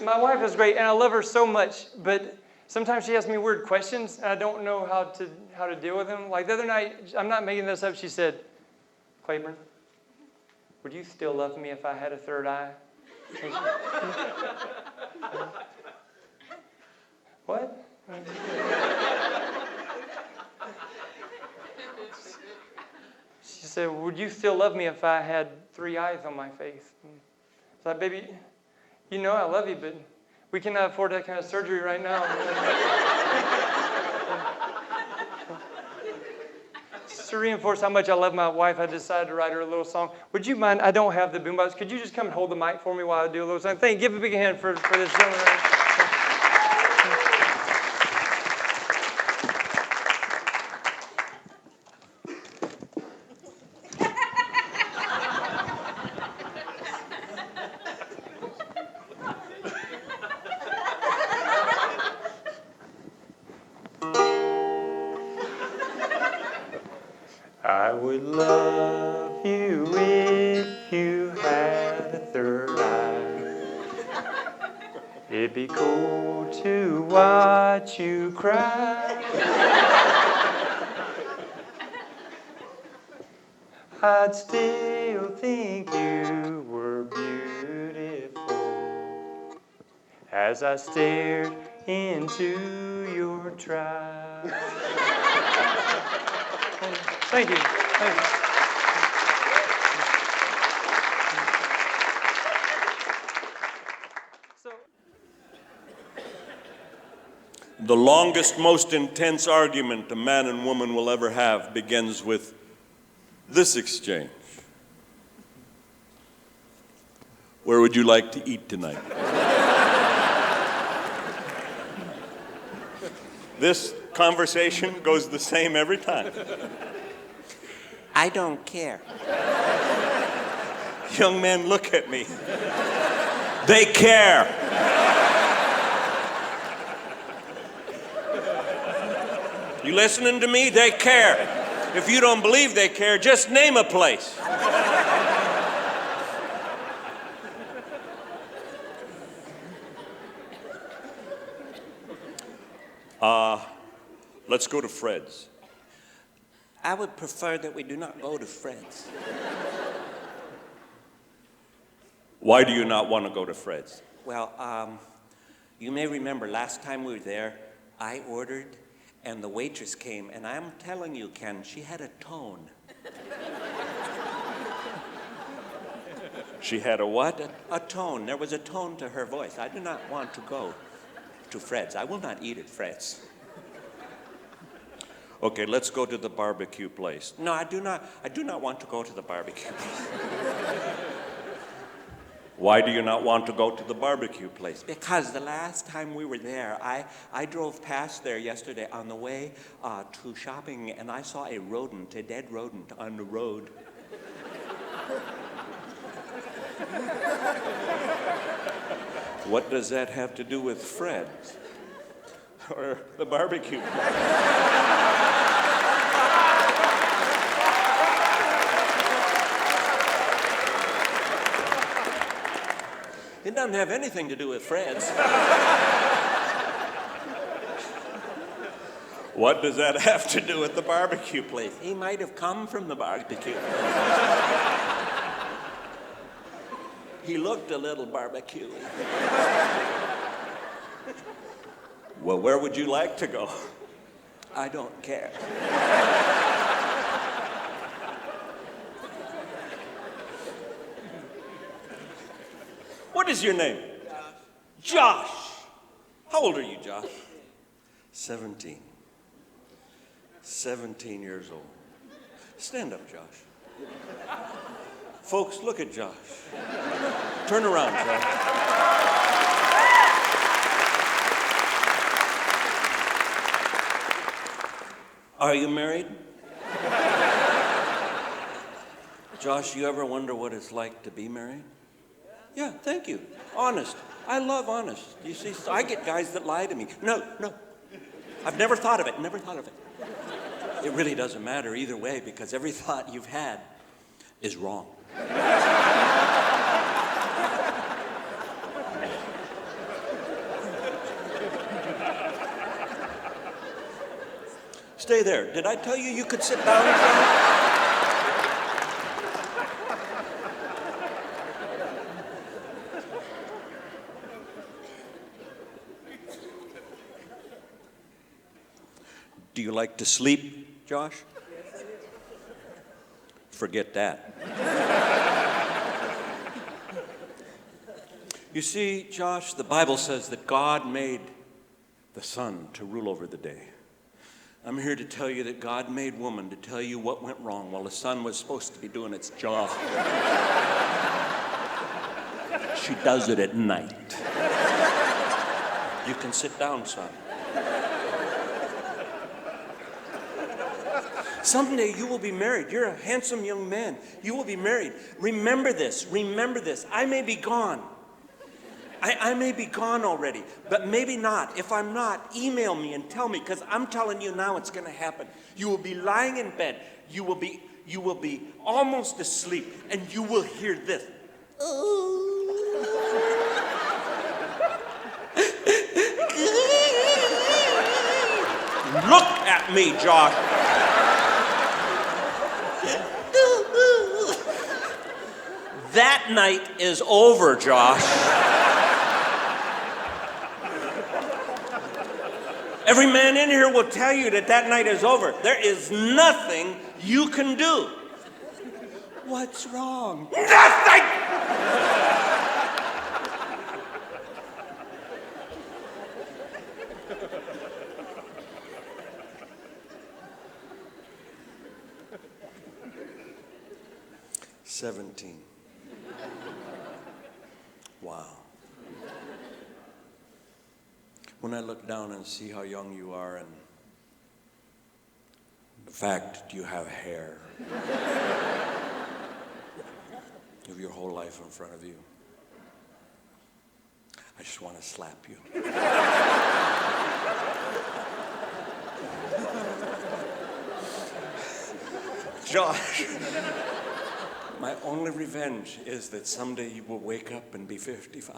Speaker 6: My wife is great, and I love her so much, but sometimes she asks me weird questions, and I don't know how to deal with them. Like the other night, I'm not making this up, she said, Clayburn, would you still love me if I had a third eye? What? She said, would you still love me if I had 3 eyes on my face? I was like, baby, you know I love you, but we cannot afford that kind of surgery right now. To reinforce how much I love my wife, I decided to write her a little song. Would you mind? I don't have the boombox. Could you just come and hold the mic for me while I do a little song? Thank you. Give a big hand for this gentleman. I would love you if you had a third eye. It'd be cool to watch you cry. I'd still think you were beautiful as I stared into your trial. Thank you. Thank you.
Speaker 9: The longest, most intense argument a man and woman will ever have begins with this exchange. Where would you like to eat tonight? This conversation goes the same every time.
Speaker 7: I don't care.
Speaker 9: Young men, look at me. They care. You listening to me? They care. If you don't believe they care, just name a place. Let's go to Fred's.
Speaker 7: I would prefer that we do not go to Fred's.
Speaker 9: Why do you not want to go to Fred's?
Speaker 7: Well, you may remember last time we were there, I ordered and the waitress came, and I'm telling you, Ken, she had a tone.
Speaker 9: She had a what?
Speaker 7: A tone. There was a tone to her voice. I do not want to go to Fred's. I will not eat at Fred's.
Speaker 9: Okay, let's go to the barbecue place.
Speaker 7: No, I do not want to go to the barbecue place.
Speaker 9: Why do you not want to go to the barbecue place?
Speaker 7: Because the last time we were there, I drove past there yesterday on the way to shopping, and I saw a rodent, a dead rodent on the road.
Speaker 9: What does that have to do with Fred's? Or the barbecue?
Speaker 7: It doesn't have anything to do with Fred's.
Speaker 9: What does that have to do with the barbecue place?
Speaker 7: He might have come from the barbecue. He looked a little barbecue-y.
Speaker 9: Well, where would you like to go?
Speaker 7: I don't care.
Speaker 9: is your name? Josh. How old are you, Josh? 17. 17 years old. Stand up, Josh. Folks, look at Josh. Turn around, Josh. Are you married? Josh, you ever wonder what it's like to be married? Yeah, thank you. Honest. I love honest. You see, I get guys that lie to me. No. I've never thought of it, It really doesn't matter either way because every thought you've had is wrong. Stay there. Did I tell you you could sit down? Do you like to sleep, Josh? Forget that. You see, Josh, the Bible says that God made the sun to rule over the day. I'm here to tell you that God made woman to tell you what went wrong while the sun was supposed to be doing its job. She does it at night. You can sit down, son. Someday you will be married. You're a handsome young man. You will be married. Remember this. I may be gone. I may be gone already, but maybe not. If I'm not, email me and tell me, because I'm telling you now it's going to happen. You will be lying in bed. You will be almost asleep, and you will hear this. Look at me, Josh. That night is over, Josh. Every man in here will tell you that night is over. There is nothing you can do. What's wrong? Nothing! $17. Wow. When I look down and see how young you are and the fact that you have hair, you have your whole life in front of you, I just want to slap you. Josh, my only revenge is that someday you will wake up and be 55.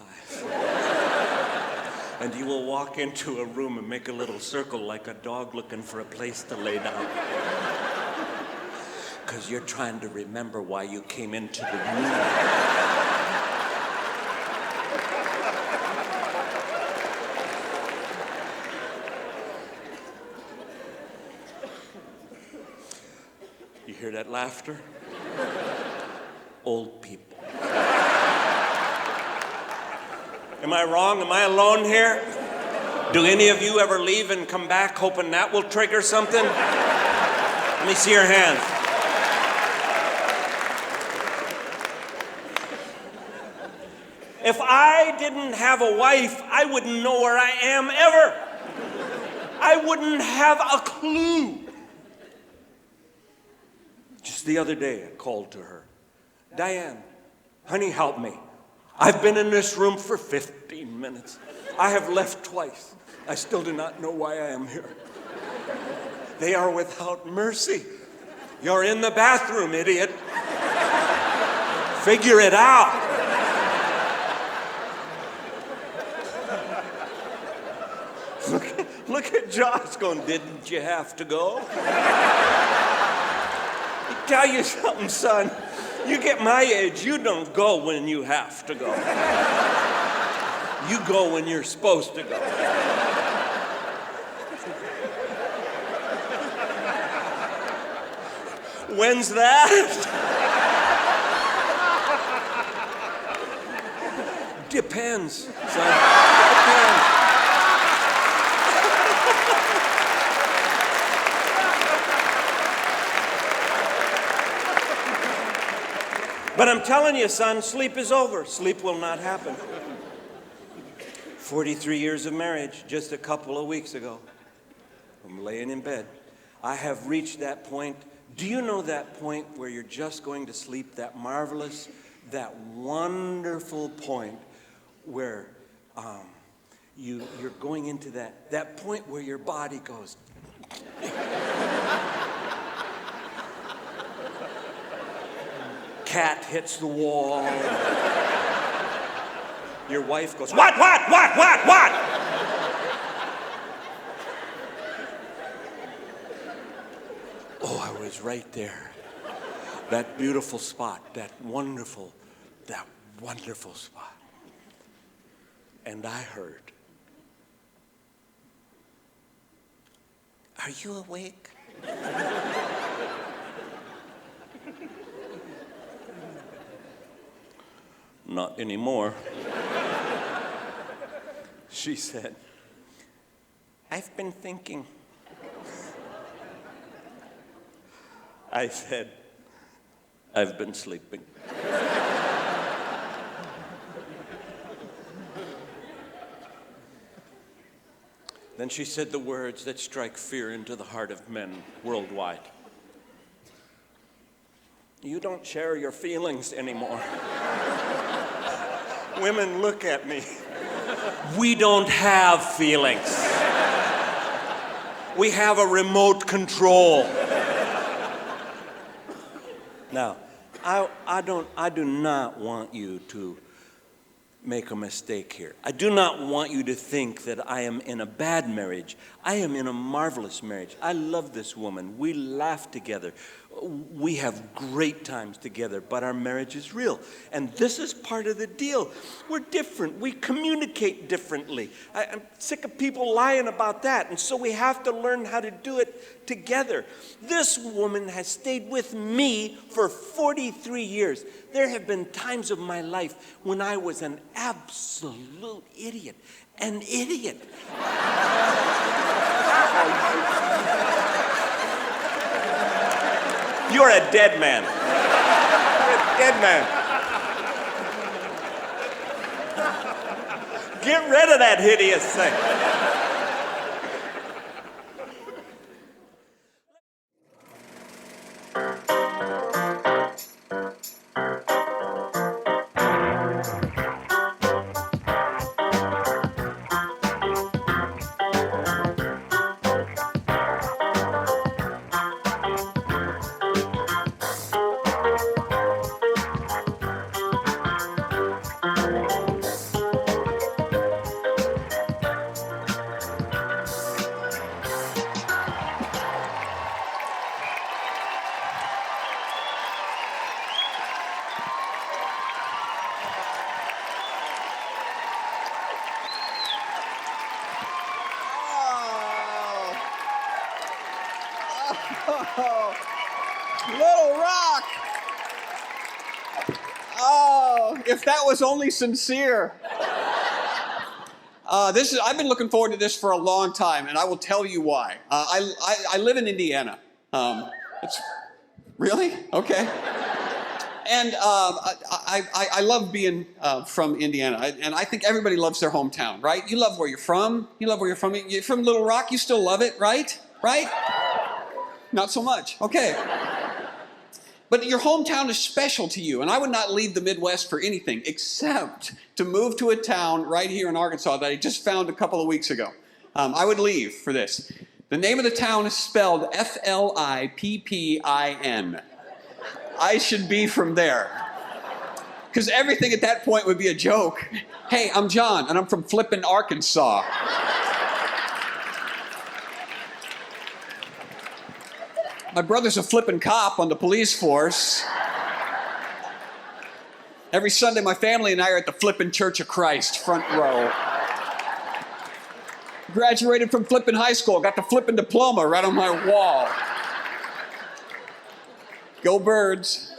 Speaker 9: And you will walk into a room and make a little circle like a dog looking for a place to lay down. Because you're trying to remember why you came into the room. You hear that laughter? Old people. Am I wrong? Am I alone here? Do any of you ever leave and come back hoping that will trigger something? Let me see your hands. If I didn't have a wife, I wouldn't know where I am ever. I wouldn't have a clue. Just the other day, I called to her. Diane, honey, help me. I've been in this room for 15 minutes. I have left twice. I still do not know why I am here. They are without mercy. You're in the bathroom, idiot. Figure it out. Look at Josh going, didn't you have to go? I tell you something, son. You get my age, you don't go when you have to go. You go when you're supposed to go. When's that? Dip depends, son. It depends. But I'm telling you, son, sleep is over. Sleep will not happen. 43 years of marriage, just a couple of weeks ago. I'm laying in bed. I have reached that point. Do you know that point where you're just going to sleep? That marvelous, that wonderful point where you're going into that point where your body goes. Cat hits the wall. Your wife goes, what? Oh, I was right there. That beautiful spot, that wonderful spot. And I heard, are you awake? Not anymore. She said, I've been thinking. I said, I've been sleeping. Then she said the words that strike fear into the heart of men worldwide. You don't share your feelings anymore. Women, look at me. We don't have feelings. We have a remote control. Now, I do not want you to make a mistake here. I do not want you to think that I am in a bad marriage. I am in a marvelous marriage. I love this woman. We laugh together. We have great times together, but our marriage is real. And this is part of the deal. We're different. We communicate differently. I'm sick of people lying about that, and so we have to learn how to do it together. This woman has stayed with me for 43 years. There have been times of my life when I was an absolute idiot. An idiot. You're a dead man. You're a dead man. Get rid of that hideous thing.
Speaker 10: Oh, Little Rock. Oh, if that was only sincere. I've been looking forward to this for a long time, and I will tell you why. I live in Indiana. Really? Okay. And I love being from Indiana, and I think everybody loves their hometown, right? You love where you're from. You love where you're from. You're from Little Rock. You still love it, right? Right? Not so much. Okay. But your hometown is special to you, and I would not leave the Midwest for anything except to move to a town right here in Arkansas that I just found a couple of weeks ago. I would leave for this. The name of the town is spelled F-L-I-P-P-I-N. I should be from there. Because everything at that point would be a joke. Hey, I'm John, and I'm from flippin' Arkansas. My brother's a flippin' cop on the police force. Every Sunday, my family and I are at the Flippin' Church of Christ, front row. Graduated from Flippin' High School, got the Flippin' diploma right on my wall. Go Birds.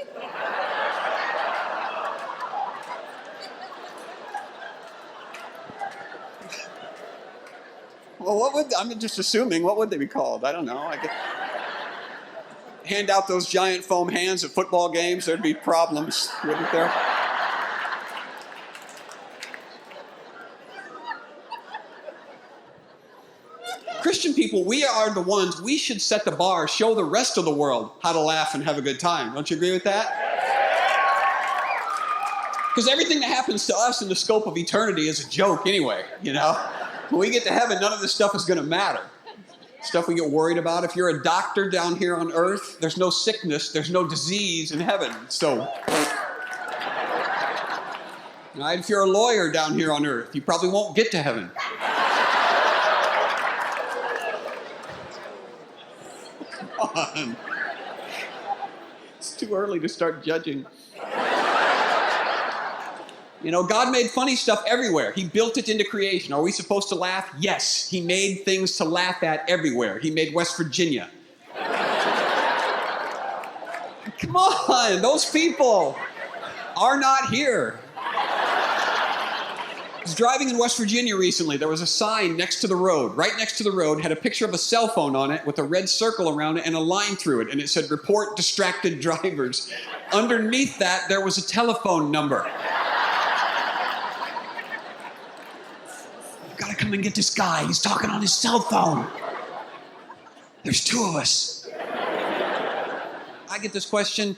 Speaker 10: Well, I'm just assuming, what would they be called? I don't know. I could hand out those giant foam hands at football games. There'd be problems, wouldn't there? Christian people, we are the ones, we should set the bar, show the rest of the world how to laugh and have a good time. Don't you agree with that? Because everything that happens to us in the scope of eternity is a joke anyway, you know? When we get to heaven, none of this stuff is going to matter. Stuff we get worried about. If you're a doctor down here on earth, there's no sickness, there's no disease in heaven. So, right? If you're a lawyer down here on earth, you probably won't get to heaven. Come on. It's too early to start judging. You know, God made funny stuff everywhere. He built it into creation. Are we supposed to laugh? Yes. He made things to laugh at everywhere. He made West Virginia. Come on, those people are not here. I was driving in West Virginia recently. There was a sign next to the road, right next to the road, had a picture of a cell phone on it with a red circle around it and a line through it, and it said, "Report distracted drivers." Underneath that, there was a telephone number. Gotta come and get this guy. He's talking on his cell phone. There's two of us. I get this question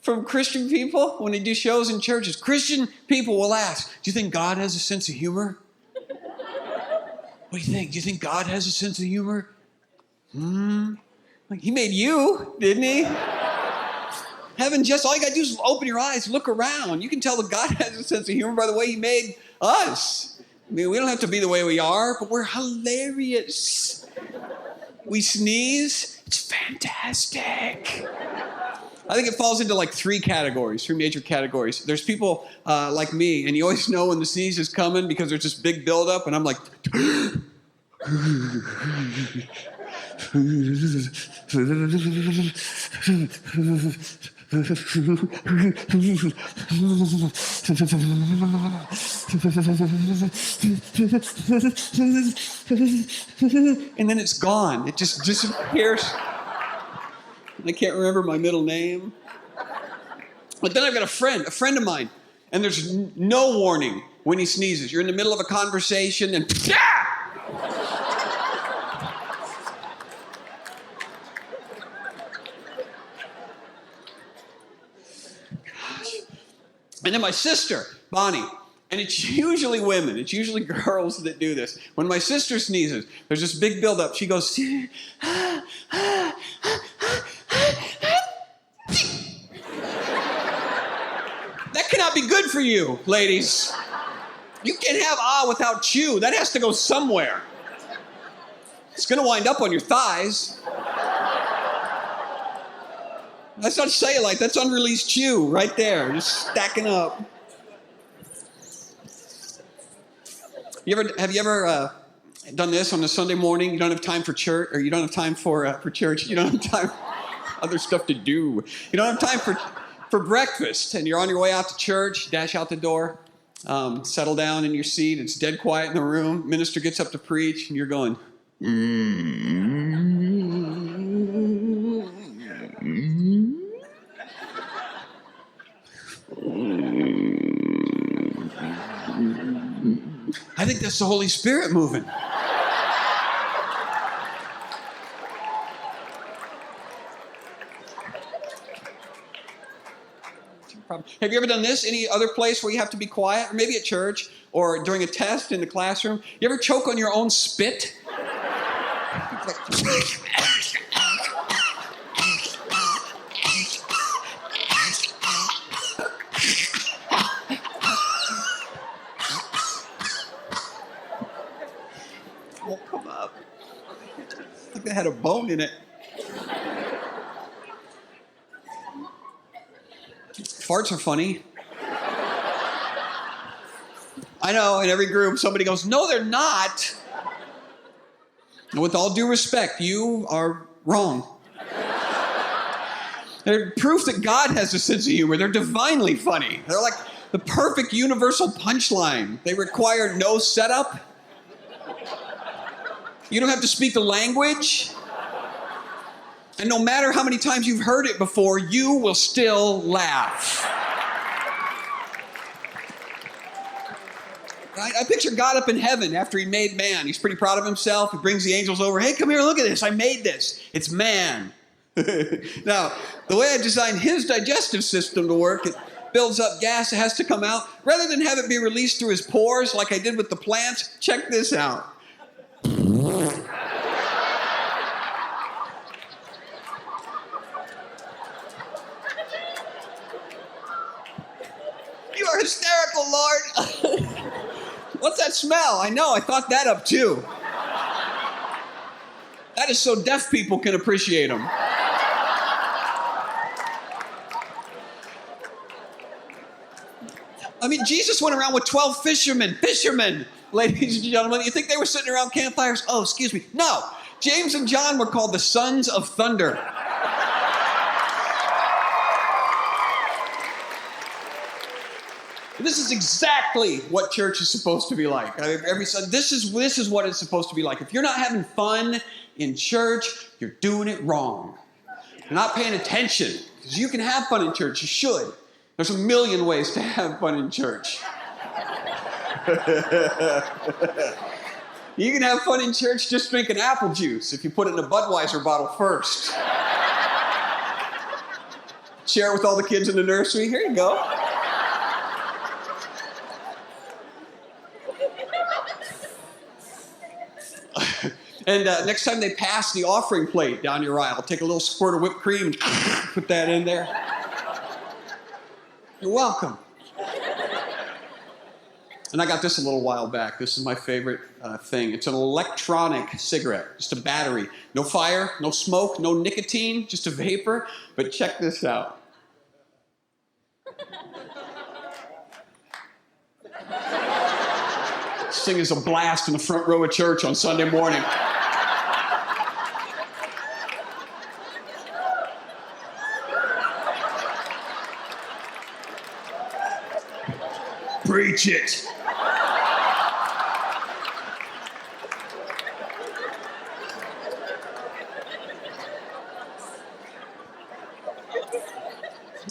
Speaker 10: from Christian people when they do shows in churches. Christian people will ask, do you think God has a sense of humor? What do you think? Do you think God has a sense of humor? Like, he made you, didn't he? Heaven, just all you gotta do is open your eyes, look around. You can tell that God has a sense of humor by the way he made us. I mean, we don't have to be the way we are, but we're hilarious. We sneeze, it's fantastic. I think it falls into like three major categories. There's people like me, and you always know when the sneeze is coming because there's this big buildup, and I'm like... and then it's gone. It just disappears. I can't remember my middle name. But then I've got a friend of mine, and there's no warning when he sneezes. You're in the middle of a conversation, and And then my sister, Bonnie, and it's usually women, it's usually girls that do this. When my sister sneezes, there's this big buildup. She goes, that cannot be good for you, ladies. You can't have without chew. That has to go somewhere. It's going to wind up on your thighs. That's not cellulite, that's unreleased chew right there, just stacking up. Have you ever done this on a Sunday morning? You don't have time for church, or you don't have time for church. You don't have time, other stuff to do. You don't have time for breakfast, and you're on your way out to church, dash out the door, settle down in your seat. It's dead quiet in the room. Minister gets up to preach, and you're going, I think that's the Holy Spirit moving. Have you ever done this? Any other place where you have to be quiet? Or maybe at church or during a test in the classroom? You ever choke on your own spit? Won't come up. I think I had a bone in it. Farts are funny. I know, in every group, somebody goes, no, they're not. And with all due respect, you are wrong. They're proof that God has a sense of humor. They're divinely funny. They're like the perfect universal punchline. They require no setup. You don't have to speak the language. And no matter how many times you've heard it before, you will still laugh. Right? I picture God up in heaven after he made man. He's pretty proud of himself. He brings the angels over. Hey, come here, look at this. I made this. It's man. Now, the way I designed his digestive system to work, it builds up gas. It has to come out. Rather than have it be released through his pores like I did with the plants, check this out. You are hysterical, Lord. What's that smell? I know, I thought that up too. That is so deaf people can appreciate them. I mean, Jesus went around with 12 fishermen, ladies and gentlemen. You think they were sitting around campfires? Oh, excuse me. No, James and John were called the sons of thunder. This is exactly what church is supposed to be like. Every Sunday, this is what it's supposed to be like. If you're not having fun in church, you're doing it wrong. You're not paying attention. Because you can have fun in church. You should. There's a million ways to have fun in church. You can have fun in church just drinking apple juice if you put it in a Budweiser bottle first. Share it with all the kids in the nursery. Here you go. And next time they pass the offering plate down your aisle, take a little squirt of whipped cream and put that in there. You're welcome. And I got this a little while back. This is my favorite thing. It's an electronic cigarette, just a battery. No fire, no smoke, no nicotine, just a vapor. But check this out. This thing is a blast in the front row of church on Sunday morning. Preach it.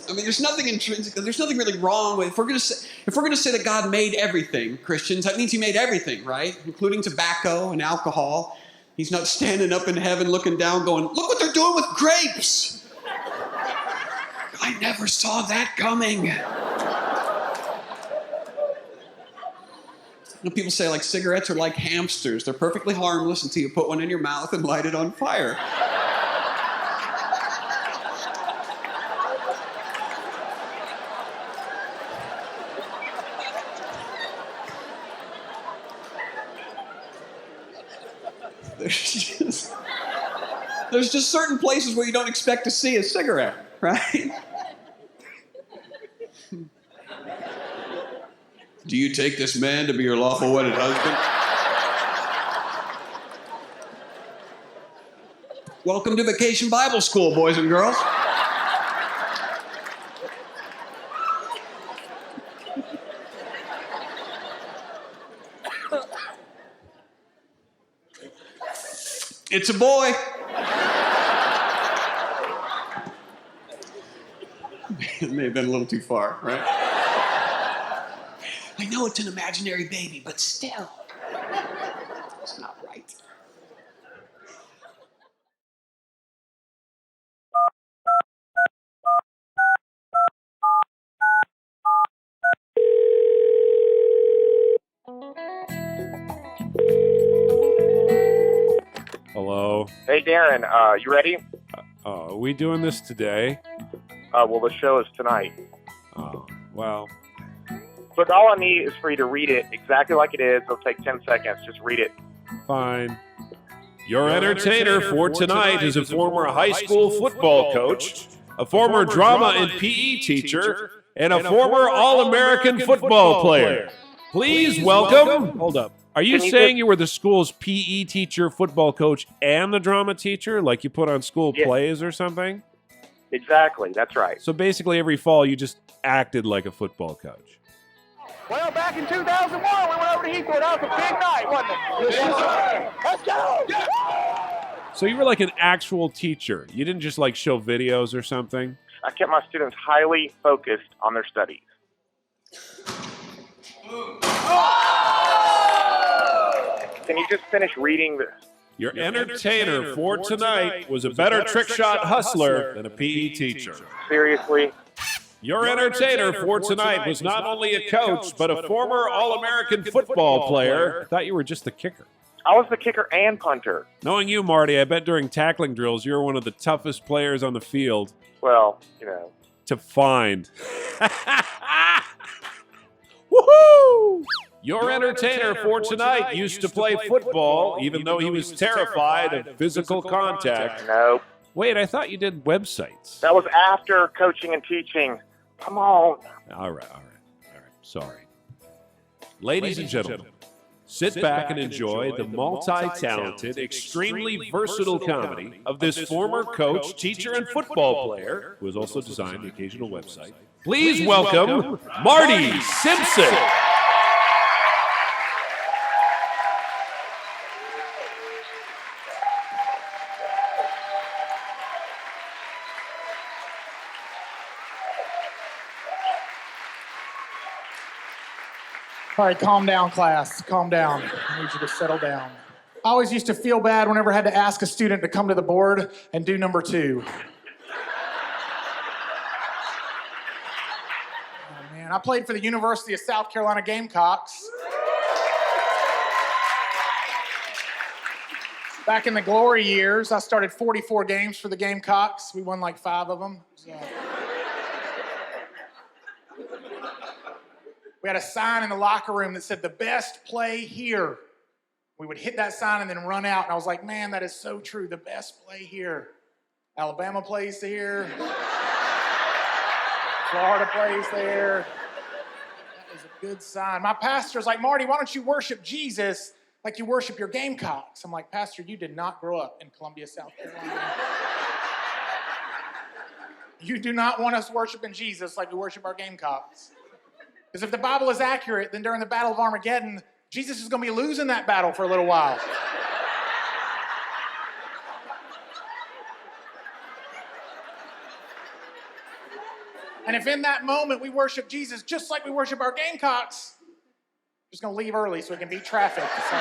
Speaker 10: I mean, there's nothing intrinsic. There's nothing really wrong with. If we're going to say that God made everything, Christians, that means He made everything, right? Including tobacco and alcohol. He's not standing up in heaven, looking down, going, "Look what they're doing with grapes." I never saw that coming. You know, people say like cigarettes are like hamsters. They're perfectly harmless until you put one in your mouth and light it on fire. There's just certain places where you don't expect to see a cigarette, right? Do you take this man to be your lawful wedded husband? Welcome to Vacation Bible School, boys and girls. It's a boy. It may have been a little too far, right? I know it's an imaginary baby, but still, it's not right.
Speaker 11: Hello.
Speaker 12: Hey, Darren, you ready?
Speaker 11: Are we doing this today?
Speaker 12: Well, the show is tonight.
Speaker 11: Oh, well.
Speaker 12: Look, all I need is for you to read it exactly like it is. It'll take 10 seconds. Just read it.
Speaker 11: Fine. Your entertainer for tonight is a former high school football coach, a former drama and PE teacher, and a former All-American football player. Please welcome... Hold up. Are you saying you were the school's PE teacher, football coach, and the drama teacher? Like you put on school plays or something?
Speaker 12: Exactly. That's right.
Speaker 11: So basically every fall you just acted like a football coach.
Speaker 12: Well, back in 2001, we went over to Heathwood. That was a big night, wasn't it? Yes, sir. Let's go! Yeah.
Speaker 11: So you were like an actual teacher. You didn't just like show videos or something?
Speaker 12: I kept my students highly focused on their studies. Can you just finish reading this?
Speaker 11: Your entertainer for tonight was a better trick shot hustler than a PE teacher.
Speaker 12: Seriously?
Speaker 11: Your entertainer for tonight was not only a coach, but a former All-American football player. I thought you were just the kicker.
Speaker 12: I was the kicker and punter.
Speaker 11: Knowing you, Marty, I bet during tackling drills, you were one of the toughest players on the field.
Speaker 12: Well, you know.
Speaker 11: To find. Woohoo! Your entertainer for tonight used to play football, even though he was terrified of physical contact.
Speaker 12: Nope.
Speaker 11: Wait, I thought you did websites.
Speaker 12: That was after coaching and teaching. Come on.
Speaker 11: All right. Sorry. Ladies and gentlemen, sit back and enjoy the multi-talented, extremely versatile comedy of this former coach, teacher, and football player, who has also designed the occasional website. Please welcome Marty Simpson.
Speaker 13: All right, calm down, class. Calm down. I need you to settle down. I always used to feel bad whenever I had to ask a student to come to the board and do number 2. Oh, man. I played for the University of South Carolina Gamecocks. Back in the glory years, I started 44 games for the Gamecocks. We won like 5 of them. We had a sign in the locker room that said, "The best play here." We would hit that sign and then run out. And I was like, man, that is so true. The best play here. Alabama plays here. Florida plays there. That is a good sign. My pastor's like, Marty, why don't you worship Jesus like you worship your Gamecocks? I'm like, Pastor, you did not grow up in Columbia, South Carolina. You do not want us worshiping Jesus like we worship our Gamecocks. Because if the Bible is accurate, then during the Battle of Armageddon, Jesus is going to be losing that battle for a little while. And if in that moment we worship Jesus just like we worship our Gamecocks, we're just going to leave early so we can beat traffic. So.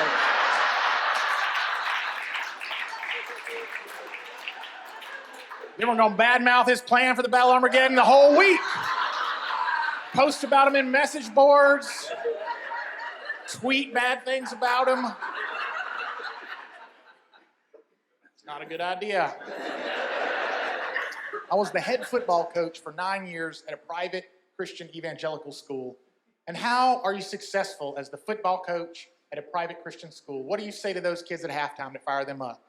Speaker 13: Then we're going to badmouth his plan for the Battle of Armageddon the whole week. Post about him in message boards, tweet bad things about him. It's not a good idea. I was the head football coach for 9 years at a private Christian evangelical school. And how are you successful as the football coach at a private Christian school? What do you say to those kids at halftime to fire them up?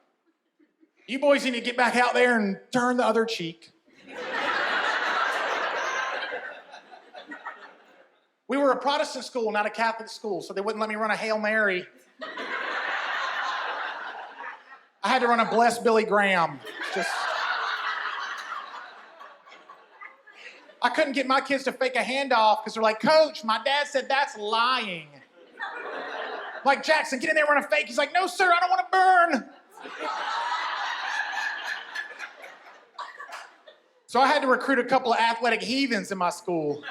Speaker 13: You boys need to get back out there and turn the other cheek. We were a Protestant school, not a Catholic school, so they wouldn't let me run a Hail Mary. I had to run a Bless Billy Graham. I couldn't get my kids to fake a handoff because they're like, Coach, my dad said that's lying. I'm like, Jackson, get in there and run a fake. He's like, no, sir, I don't want to burn. So I had to recruit a couple of athletic heathens in my school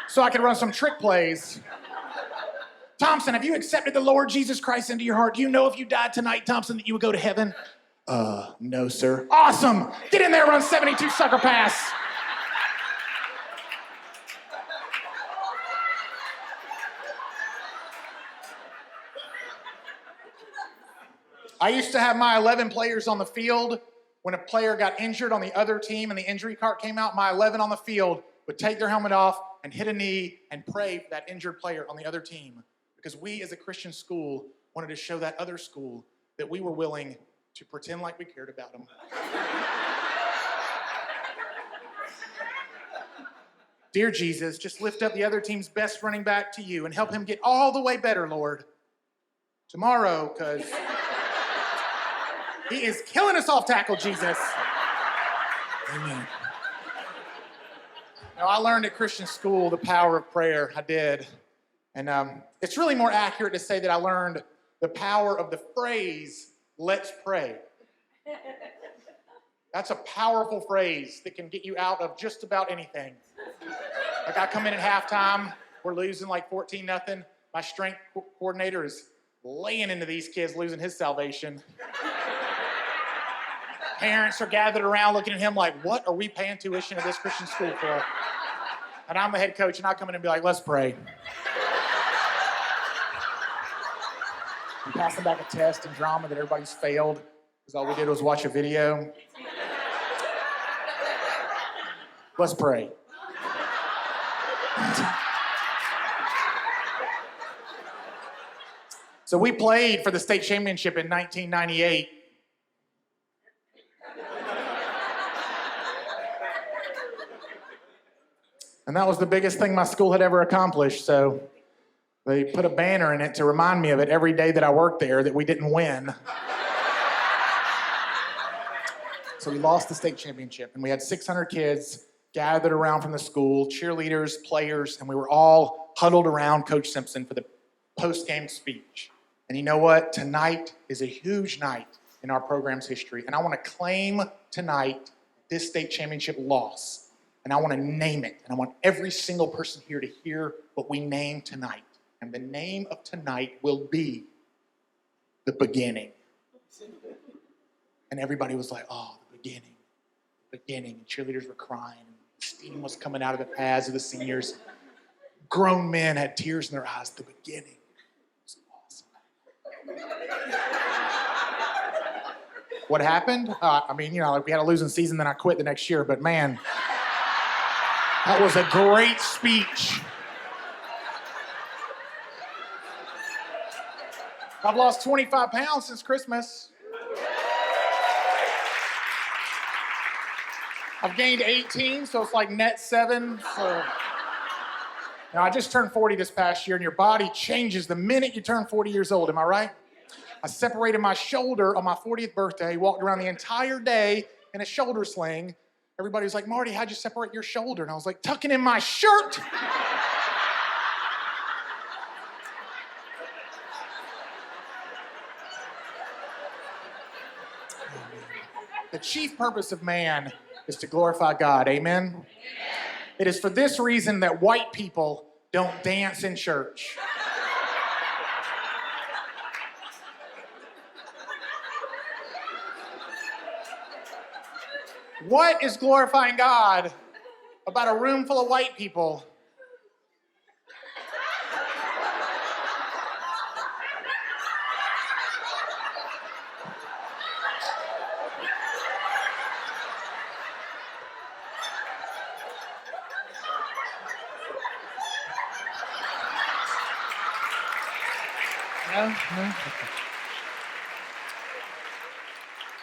Speaker 13: so I could run some trick plays. Thompson, have you accepted the Lord Jesus Christ into your heart? Do you know if you died tonight, Thompson, that you would go to heaven? No, sir. Awesome. Get in there and run 72 sucker pass. I used to have my 11 players on the field. When a player got injured on the other team and the injury card came out, my 11 on the field would take their helmet off and hit a knee and pray for that injured player on the other team. Because we as a Christian school wanted to show that other school that we were willing to pretend like we cared about them. Dear Jesus, just lift up the other team's best running back to you and help him get all the way better, Lord. Tomorrow, because he is killing us off tackle, Jesus. Amen. Now, I learned at Christian school the power of prayer. I did. And it's really more accurate to say that I learned the power of the phrase, let's pray. That's a powerful phrase that can get you out of just about anything. Like I come in at halftime, we're losing like 14-0. My strength coordinator is laying into these kids, losing his salvation. Parents are gathered around looking at him like, what are we paying tuition at this Christian school for? And I'm the head coach, and I come in and be like, let's pray. I'm passing back a test in drama that everybody's failed because all we did was watch a video. Let's pray. So we played for the state championship in 1998. And that was the biggest thing my school had ever accomplished, so they put a banner in it to remind me of it every day that I worked there that we didn't win. So we lost the state championship, and we had 600 kids gathered around from the school, cheerleaders, players, and we were all huddled around Coach Simpson for the post-game speech. And you know what? Tonight is a huge night in our program's history, and I want to claim tonight this state championship loss. And I want to name it. And I want every single person here to hear what we name tonight. And the name of tonight will be the beginning. And everybody was like, oh, the beginning. The beginning. And cheerleaders were crying. Steam was coming out of the pads of the seniors. Grown men had tears in their eyes. The beginning was awesome. What happened? We had a losing season, then I quit the next year. But man, that was a great speech. I've lost 25 pounds since Christmas. I've gained 18, so it's like net 7. So. Now, I just turned 40 this past year, and your body changes the minute you turn 40 years old. Am I right? I separated my shoulder on my 40th birthday, walked around the entire day in a shoulder sling. Everybody was like, Marty, how'd you separate your shoulder? And I was like, tucking in my shirt. The chief purpose of man is to glorify God. Amen? Amen? It is for this reason that white people don't dance in church. What is glorifying God about a room full of white people?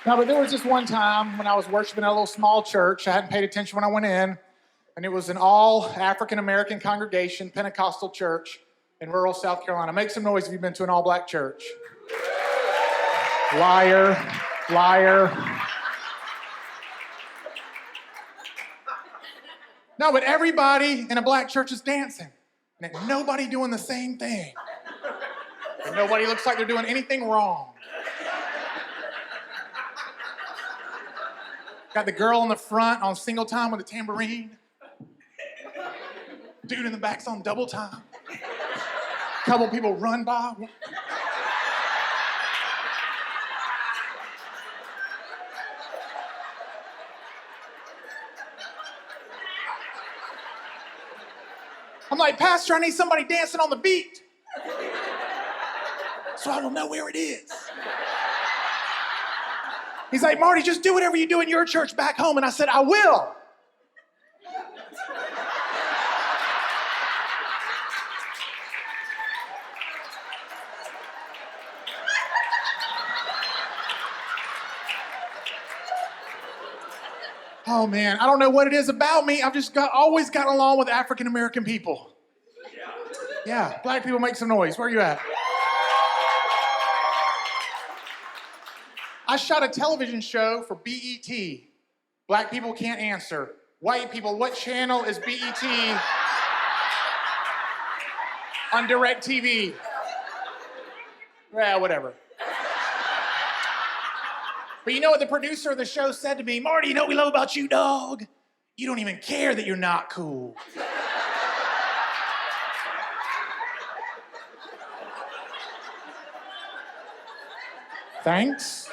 Speaker 13: No, but there was just one time when I was worshiping at a little small church. I hadn't paid attention when I went in, and it was an all African-American congregation, Pentecostal church in rural South Carolina. Make some noise if you've been to an all-black church. Liar, liar. No, but everybody in a black church is dancing, and nobody doing the same thing. And nobody looks like they're doing anything wrong. Got the girl in the front on single time with a tambourine. Dude in the back's on double time. Couple people run by. I'm like, Pastor, I need somebody dancing on the beat so I will know where it is. He's like, Marty, just do whatever you do in your church back home. And I said, I will. Oh man, I don't know what it is about me. I've just always gotten along with African American people. Yeah, black people, make some noise. Where are you at? I shot a television show for BET. Black people can't answer. White people, what channel is BET on DirecTV? Yeah, whatever. But you know what the producer of the show said to me? Marty, you know what we love about you, dog? You don't even care that you're not cool. Thanks.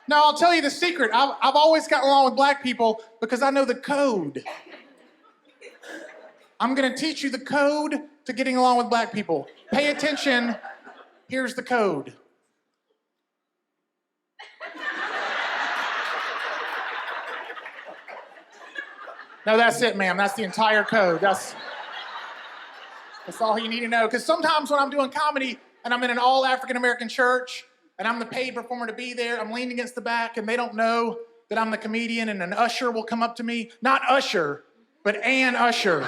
Speaker 13: Now, I'll tell you the secret. I've always gotten along with black people because I know the code. I'm gonna teach you the code to getting along with black people. Pay attention. Here's the code. No, that's it, ma'am. That's the entire code. That's all you need to know. Because sometimes when I'm doing comedy and I'm in an all African-American church and I'm the paid performer to be there, I'm leaning against the back and they don't know that I'm the comedian, and an usher will come up to me. Not Usher, but an usher.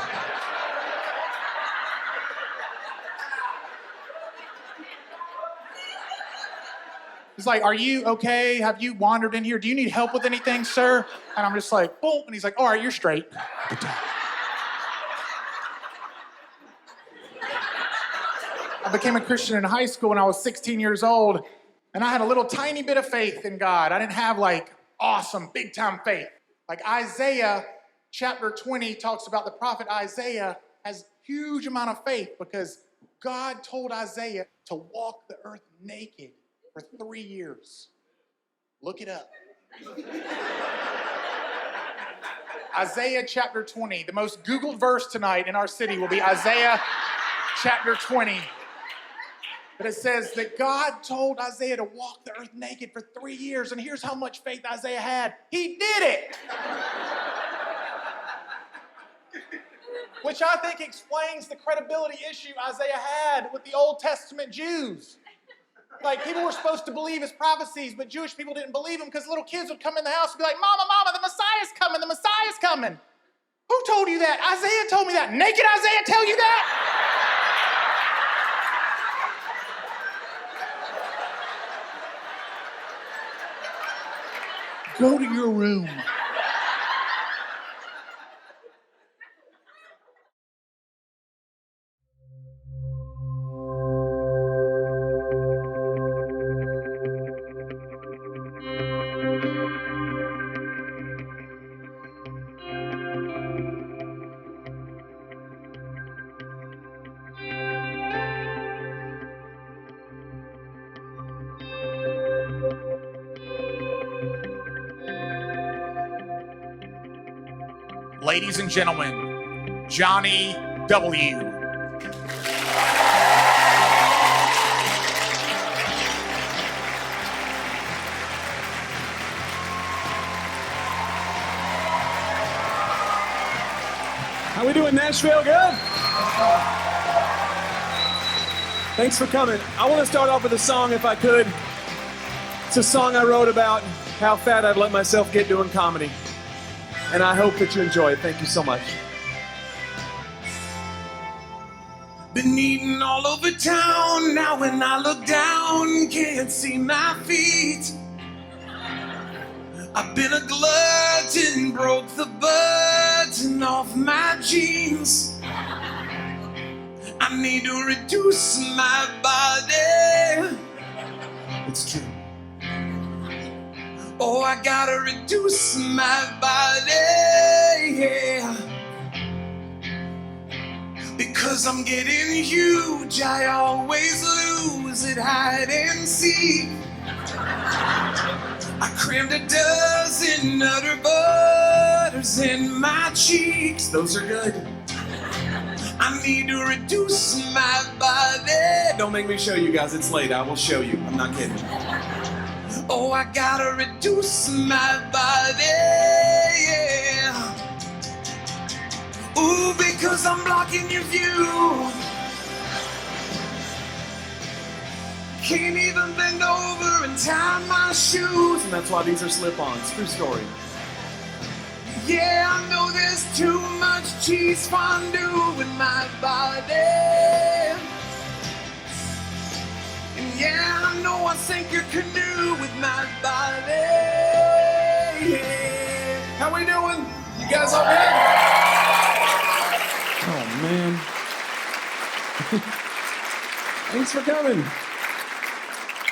Speaker 13: He's like, are you okay? Have you wandered in here? Do you need help with anything, sir? And I'm just like, boom. And he's like, all right, you're straight. I became a Christian in high school when I was 16 years old, and I had a little tiny bit of faith in God. I didn't have like awesome, big time faith. Like Isaiah chapter 20 talks about the prophet Isaiah has huge amount of faith because God told Isaiah to walk the earth naked for 3 years. Look it up. Isaiah chapter 20. The most Googled verse tonight in our city will be Isaiah chapter 20. But it says that God told Isaiah to walk the earth naked for 3 years, and here's how much faith Isaiah had. He did it! Which I think explains the credibility issue Isaiah had with the Old Testament Jews. Like, people were supposed to believe his prophecies, but Jewish people didn't believe them because little kids would come in the house and be like, Mama, the Messiah's coming, the Messiah's coming. Who told you that? Isaiah told me that. Naked Isaiah tell you that? Go to your room. Ladies and gentlemen, Jonnie W.
Speaker 14: How we doing, Nashville? Good? Thanks for coming. I want to start off with a song, if I could. It's a song I wrote about how fat I'd let myself get doing comedy. And I hope that you enjoy it. Thank you so much.
Speaker 15: Been eating all over town. Now when I look down, can't see my feet. I've been a glutton, broke the button off my jeans. I need to reduce my body. It's true. Oh, I gotta reduce my body, yeah. Because I'm getting huge, I always lose at hide and seek. I crammed a dozen Nutter Butters in my cheeks. Those are good. I need to reduce my body.
Speaker 14: Don't make me show you guys, it's late. I will show you. I'm not kidding.
Speaker 15: Oh, I gotta reduce my body, yeah. Ooh, because I'm blocking your view. Can't even bend over and tie my shoes.
Speaker 14: And that's why these are slip-ons. True story.
Speaker 15: Yeah, I know there's too much cheese fondue in my body. And yeah, I know I sank your canoe with my body. Yeah.
Speaker 14: You guys all good? Oh, man. Thanks for coming.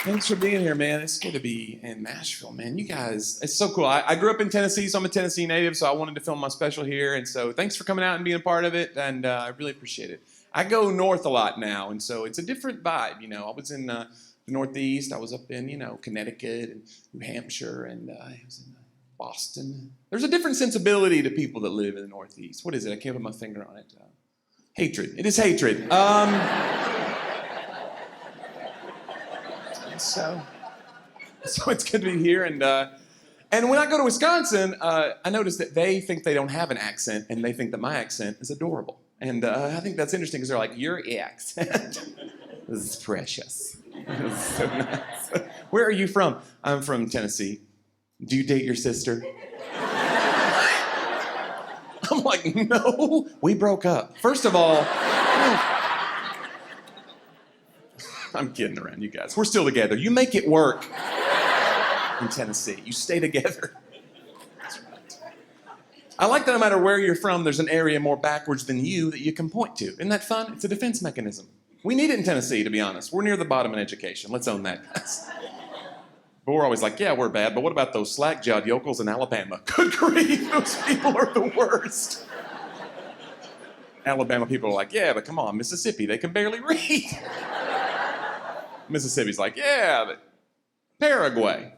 Speaker 14: Thanks for being here, man. It's good to be in Nashville, man. You guys, it's so cool. I grew up in Tennessee, so I'm a Tennessee native, so I wanted to film my special here. And so thanks for coming out and being a part of it, and I really appreciate it. I go north a lot now, and so it's a different vibe. You know, I was in the Northeast. I was up in, Connecticut and New Hampshire, and I was in Boston. There's a different sensibility to people that live in the Northeast. What is it? I can't put my finger on it. Hatred. It is hatred. So it's good to be here. And when I go to Wisconsin, I notice that they think they don't have an accent, and they think that my accent is adorable. And I think that's interesting because they're like, your accent is precious. It's so nice. Where are you from? I'm from Tennessee. Do you date your sister? I'm like, no, we broke up. First of all, I'm kidding around, you guys. We're still together. You make it work in Tennessee. You stay together. That's right. I like that no matter where you're from, there's an area more backwards than you that you can point to. Isn't that fun? It's a defense mechanism. We need it in Tennessee, to be honest. We're near the bottom in education. Let's own that, guys. But we're always like, yeah, we're bad, but what about those slack-jawed yokels in Alabama? Good grief, those people are the worst. Alabama people are like, yeah, but come on, Mississippi, they can barely read. Mississippi's like, yeah, but Paraguay.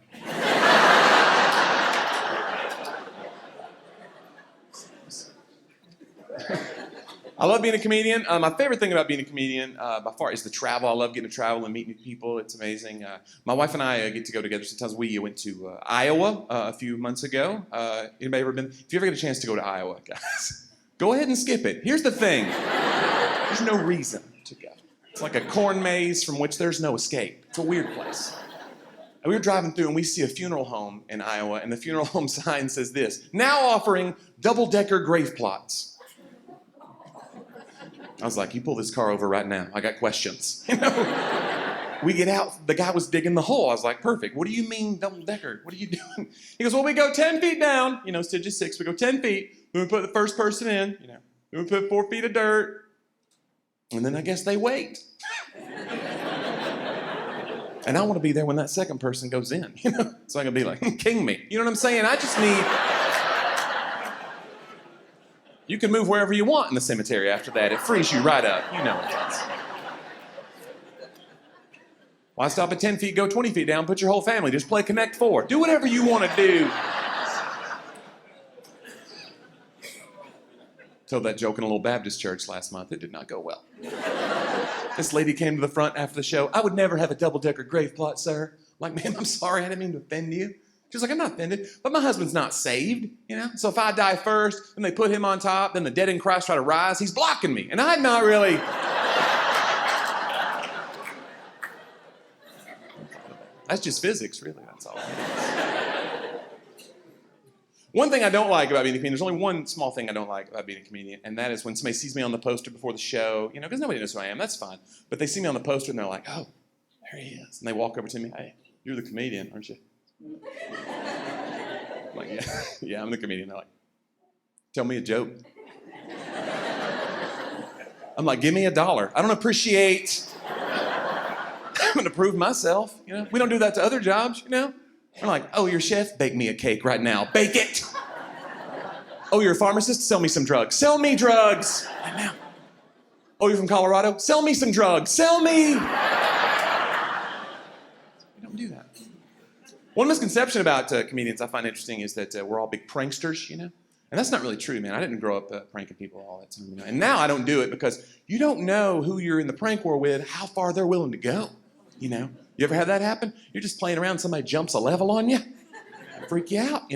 Speaker 14: I love being a comedian. My favorite thing about being a comedian by far is the travel. I love getting to travel and meet new people. It's amazing. My wife and I get to go together sometimes. We went to Iowa a few months ago. Anybody ever been? If you ever get a chance to go to Iowa, guys, go ahead and skip it. Here's the thing. There's no reason to go. It's like a corn maze from which there's no escape. It's a weird place. And we were driving through and we see a funeral home in Iowa, and the funeral home sign says this: now offering double-decker grave plots. I was like, you pull this car over right now. I got questions. We get out. The guy was digging the hole. I was like, perfect. What do you mean double-decker? What are you doing? He goes, well, we go 10 feet down. Stage is 6. We go 10 feet. Then we put the first person in. Then we put 4 feet of dirt. And then I guess they wait. And I want to be there when that second person goes in. So I can be like, king me. You know what I'm saying? I just need... You can move wherever you want in the cemetery after that. It frees you right up. You know it does. Why stop at 10 feet, go 20 feet down, put your whole family, just play Connect 4. Do whatever you want to do. Told that joke in a little Baptist church last month. It did not go well. This lady came to the front after the show. I would never have a double-decker grave plot, sir. I'm like, man, I'm sorry. I didn't mean to offend you. She was like, I'm not offended, but my husband's not saved, So if I die first, and they put him on top, then the dead in Christ try to rise, he's blocking me. And I'm not really... That's just physics, really. That's all. One thing I don't like about being a comedian, there's only one small thing I don't like about being a comedian, and that is when somebody sees me on the poster before the show, because nobody knows who I am, that's fine. But they see me on the poster and they're like, oh, there he is. And they walk over to me, hey, you're the comedian, aren't you? I'm like, yeah, I'm the comedian. They're like, tell me a joke. I'm like, give me $1. I don't appreciate having to prove myself, We don't do that to other jobs, I'm like, oh, you're a chef? Bake me a cake right now. Bake it. Oh, you're a pharmacist? Sell me some drugs. Sell me drugs right now. Oh, you're from Colorado? Sell me some drugs. Sell me. We don't do that. One misconception about comedians I find interesting is that we're all big pranksters, And that's not really true, man. I didn't grow up pranking people all that time. And now I don't do it because you don't know who you're in the prank war with, how far they're willing to go, You ever had that happen? You're just playing around, somebody jumps a level on you, freak you out,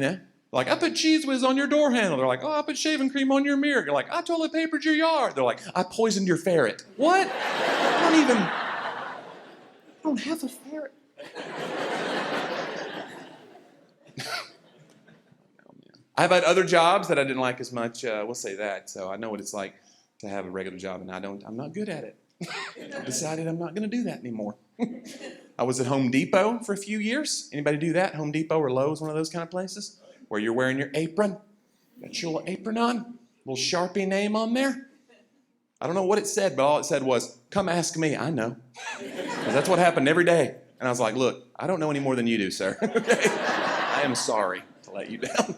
Speaker 14: Like, I put cheese whiz on your door handle. They're like, oh, I put shaving cream on your mirror. You're like, I toilet papered your yard. They're like, I poisoned your ferret. What? I don't have a ferret. I've had other jobs that I didn't like as much. We'll say that. So I know what it's like to have a regular job, and I'm not good at it. I've decided I'm not going to do that anymore. I was at Home Depot for a few years. Anybody do that? Home Depot or Lowe's, one of those kind of places, where you're wearing your apron
Speaker 8: Got your little apron on? Little Sharpie name on there? I don't know what it said, but all it said was, come ask me, I know. Because that's what happened every day. And I was like, look, I don't know any more than you do, sir. Okay? I am sorry to let you down.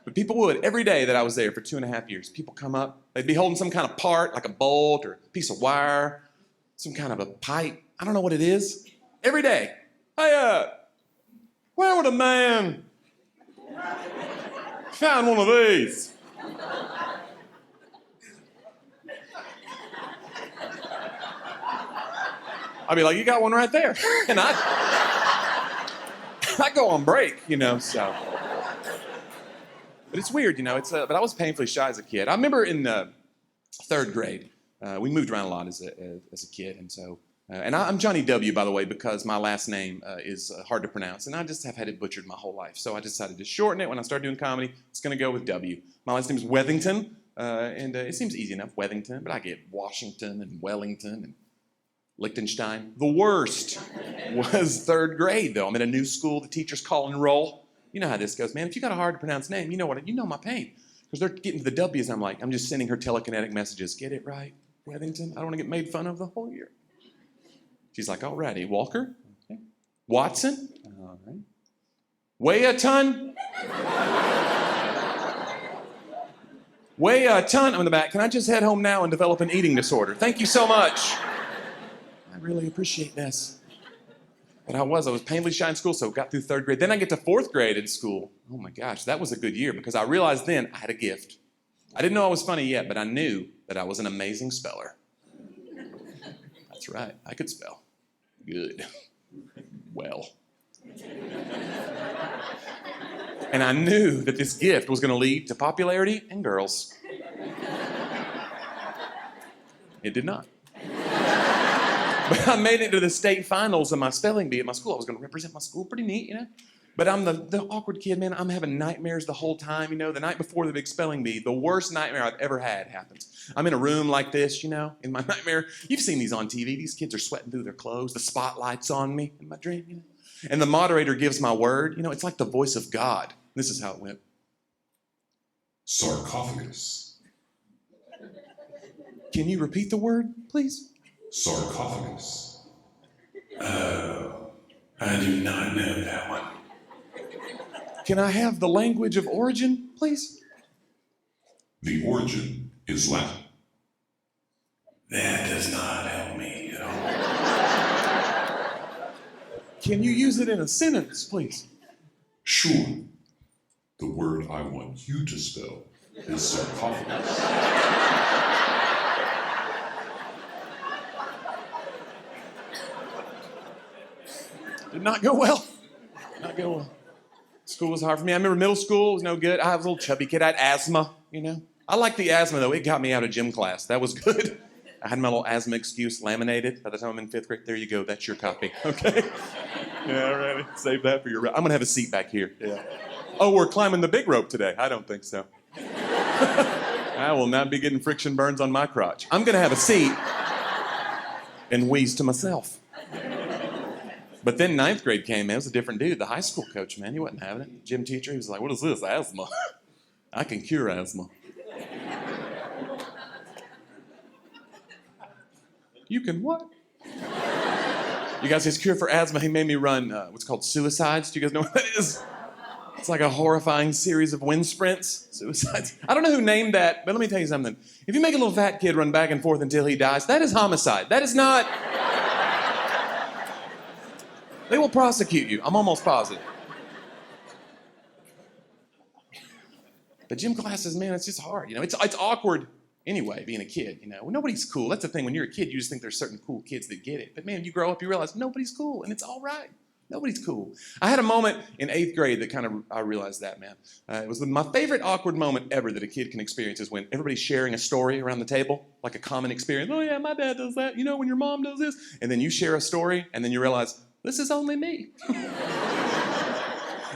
Speaker 8: But people would, every day that I was there for 2.5 years, people come up, they'd be holding some kind of part, like a bolt or a piece of wire, some kind of a pipe. I don't know what it is. Every day. Hey, where would a man find one of these? I'd be like, you got one right there. And I go on break, so. But it's weird, but I was painfully shy as a kid. I remember in third grade, we moved around a lot as a kid. And so, I'm Jonnie W, by the way, because my last name is hard to pronounce. And I just have had it butchered my whole life. So I decided to shorten it. When I started doing comedy, it's going to go with W. My last name is Wethington. And it seems easy enough, Wethington. But I get Washington and Wellington and Liechtenstein. The worst was third grade, though. I'm in a new school. The teachers call and roll. You know how this goes, man. If you got a hard to pronounce name, you know my pain. Because they're getting to the W's, and I'm just sending her telekinetic messages. Get it right, Wethington? I don't want to get made fun of the whole year. She's like, all righty. Walker? Okay. Watson? All right. Weigh a ton? Weigh a ton? I'm in the back. Can I just head home now and develop an eating disorder? Thank you so much. I really appreciate this. But I was painfully shy in school, so got through third grade. Then I get to fourth grade in school. Oh my gosh, that was a good year because I realized then I had a gift. I didn't know I was funny yet, but I knew that I was an amazing speller. That's right, I could spell. Good. Well. And I knew that this gift was going to lead to popularity and girls. It did not. But I made it to the state finals of my spelling bee at my school. I was going to represent my school. Pretty neat, But I'm the awkward kid, man. I'm having nightmares the whole time, The night before the big spelling bee, the worst nightmare I've ever had happens. I'm in a room like this, in my nightmare. You've seen these on TV. These kids are sweating through their clothes. The spotlight's on me in my dream, And the moderator gives my word. It's like the voice of God. This is how it went.
Speaker 16: Sarcophagus.
Speaker 8: Can you repeat the word, please?
Speaker 16: Sarcophagus. Oh, I do not know that one.
Speaker 8: Can I have the language of origin, please?
Speaker 16: The origin is Latin. That does not help me at all.
Speaker 8: Can you use it in a sentence, please?
Speaker 16: Sure. The word I want you to spell is sarcophagus.
Speaker 8: Did not go well. Not go well. School was hard for me. I remember middle school was no good. I was a little chubby kid. I had asthma, I liked the asthma, though. It got me out of gym class. That was good. I had my little asthma excuse laminated by the time I'm in 5th grade. There you go. That's your copy. Okay? Yeah, all right. Save that for your... I'm going to have a seat back here. Yeah. Oh, we're climbing the big rope today. I don't think so. I will not be getting friction burns on my crotch. I'm going to have a seat and wheeze to myself. But then 9th grade came in. It was a different dude. The high school coach, man, he wasn't having it. Gym teacher, he was like, what is this? Asthma. I can cure asthma. You can what? You guys, his cure for asthma, he made me run what's called suicides. Do you guys know what that is? It's like a horrifying series of wind sprints. Suicides. I don't know who named that, but let me tell you something. If you make a little fat kid run back and forth until he dies, that is homicide. That is not... They will prosecute you. I'm almost positive. But gym classes, man, it's just hard. It's awkward anyway, being a kid. Well, nobody's cool. That's the thing. When you're a kid, you just think there's certain cool kids that get it. But man, you grow up, you realize nobody's cool, and it's all right. Nobody's cool. I had a moment in 8th grade that I realized that, man. It was my favorite awkward moment ever that a kid can experience is when everybody's sharing a story around the table, like a common experience. Oh yeah, my dad does that. When your mom does this. And then you share a story, and then you realize, this is only me.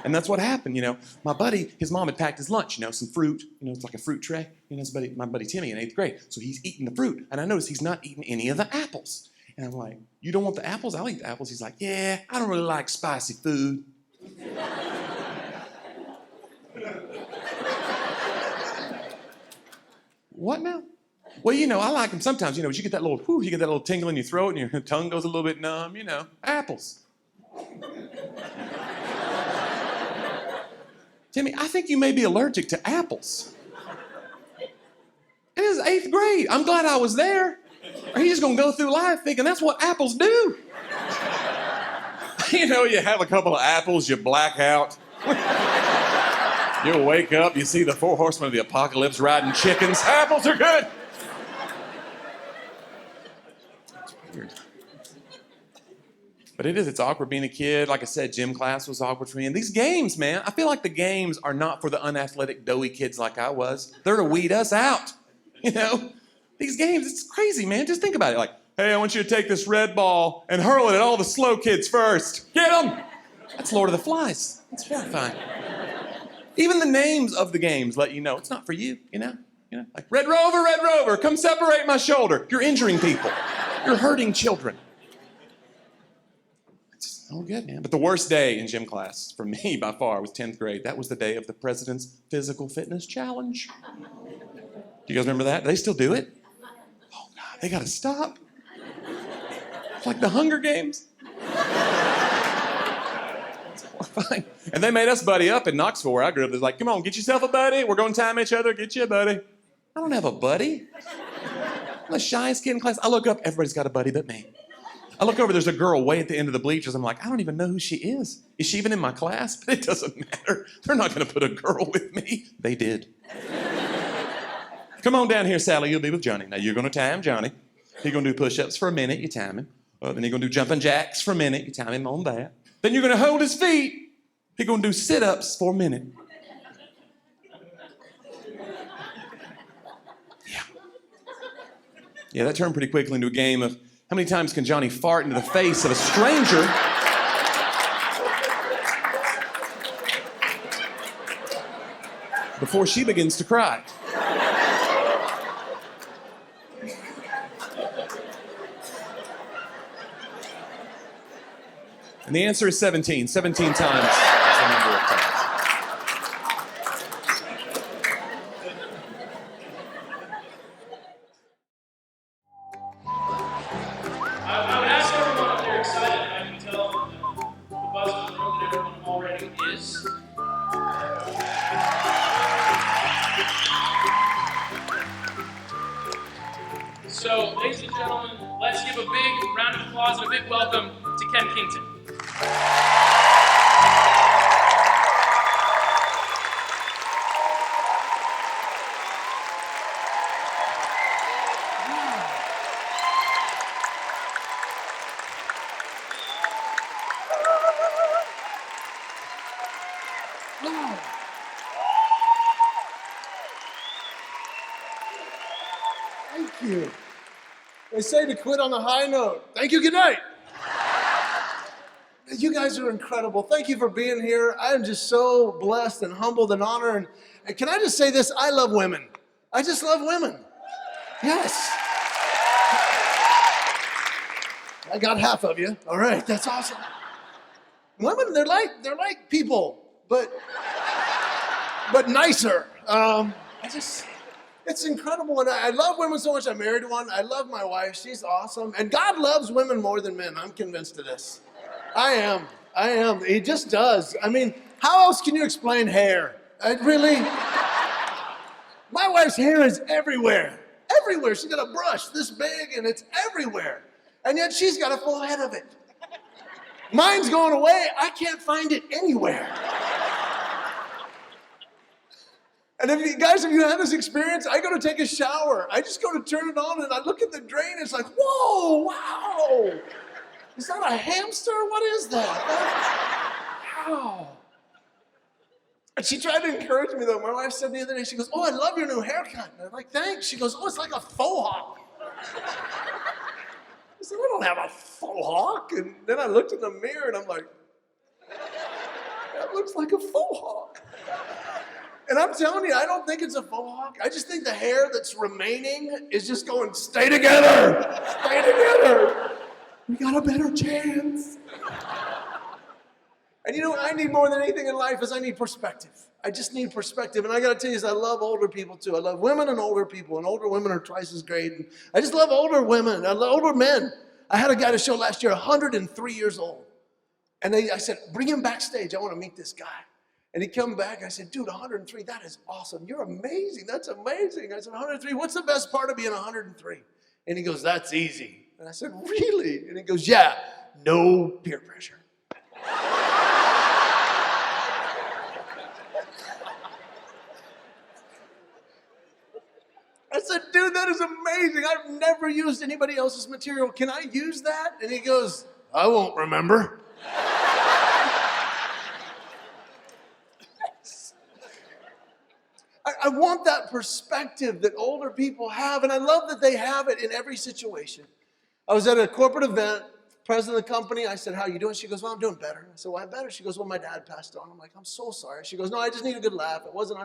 Speaker 8: And that's what happened, My buddy, his mom had packed his lunch, some fruit, it's like a fruit tray. My buddy Timmy in 8th grade. So he's eating the fruit. And I noticed he's not eating any of the apples. And I'm like, you don't want the apples? I'll eat the apples. He's like, yeah, I don't really like spicy food. What now? Well, I like them sometimes, but you get that little tingle in your throat and your tongue goes a little bit numb, apples. Timmy, I think you may be allergic to apples. It is 8th grade. I'm glad I was there. Or he's just going to go through life thinking that's what apples do. You have a couple of apples, you black out. You'll wake up, you see the 4 horsemen of the apocalypse riding chickens. Apples are good. It's weird. But it's awkward being a kid. Like I said, gym class was awkward for me. And these games, man, I feel like the games are not for the unathletic, doughy kids like I was. They're to weed us out. These games, it's crazy, man. Just think about it. Like, hey, I want you to take this red ball and hurl it at all the slow kids first. Get them! That's Lord of the Flies. It's horrifying. Even the names of the games let you know it's not for you, Like, Red Rover, come separate my shoulder. You're injuring people. You're hurting children. It's no good, man. But the worst day in gym class for me by far was 10th grade. That was the day of the President's Physical Fitness Challenge. Do you guys remember that? Do they still do it? Oh, God, they got to stop. It's like the Hunger Games. It's horrifying. And they made us buddy up in Knoxville where I grew up. They're like, come on, get yourself a buddy. We're going to time each other. Get you a buddy. I don't have a buddy. I'm the shyest kid in class. I look up, everybody's got a buddy but me. I look over, there's a girl way at the end of the bleachers. I'm like, I don't even know who she is. Is she even in my class? But it doesn't matter. They're not going to put a girl with me. They did. Come on down here, Sally. You'll be with Jonnie. Now, you're going to time Jonnie. He's going to do push-ups for a minute. You time him. Then you're going to do jumping jacks for a minute. You time him on that. Then you're going to hold his feet. He's going to do sit-ups for a minute. Yeah, that turned pretty quickly into a game of how many times can Jonnie fart into the face of a stranger before she begins to cry. And the answer is 17. 17 times is the number of times.
Speaker 17: I would ask everyone if they're excited. I can tell the buzz in the room that everyone already is. So, ladies and gentlemen, let's give a big round of applause and a big welcome to Kenn Kington.
Speaker 18: Thank you. They say to quit on a high note. Thank you, good night. You guys are incredible. Thank you for being here. I am just so blessed and humbled and honored. And can I just say this? I love women. I just love women. Yes. I got half of you. All right, that's awesome. Women, they're like people, but nicer. It's incredible, and I love women so much. I married one. I love my wife. She's awesome, and God loves women more than men. I'm convinced of this. I am. He just does. I mean, how else can you explain hair? Really? My wife's hair is everywhere. Everywhere. She's got a brush this big, and it's everywhere. And yet she's got a full head of it. Mine's going away. I can't find it anywhere. And if you had this experience, I go to take a shower. I just go to turn it on, and I look at the drain. It's like, whoa, wow. Is that a hamster? What is that? Wow. And she tried to encourage me, though. My wife said the other day, she goes, oh, I love your new haircut. And I'm like, thanks. She goes, oh, it's like a faux hawk. I said, I don't have a faux hawk. And then I looked in the mirror, and I'm like, that looks like a faux hawk. And I'm telling you, I don't think it's a faux hawk. I just think the hair that's remaining is just going, stay together. Stay together. We got a better chance. And you know what I need more than anything in life is I need perspective. I just need perspective. And I got to tell you, I love older people too. I love women and older people, and older women are twice as great. And I just love older women. I love older men. I had a guy to show last year, 103 years old. And I said, bring him backstage. I want to meet this guy. And he came back. I said, dude, 103, that is awesome. You're amazing. That's amazing. I said, 103, what's the best part of being 103? And he goes, that's easy. And I said, really? And he goes, yeah, no peer pressure. I said, dude, that is amazing. I've never used anybody else's material. Can I use that? And he goes, I won't remember. I want that perspective that older people have, and I love that they have it in every situation. I was at a corporate event, president of the company. I said, how are you doing? She goes, well, I'm doing better. I said, why better? She goes, well, my dad passed on. I'm like, I'm so sorry. She goes, no, I just need a good laugh. It wasn't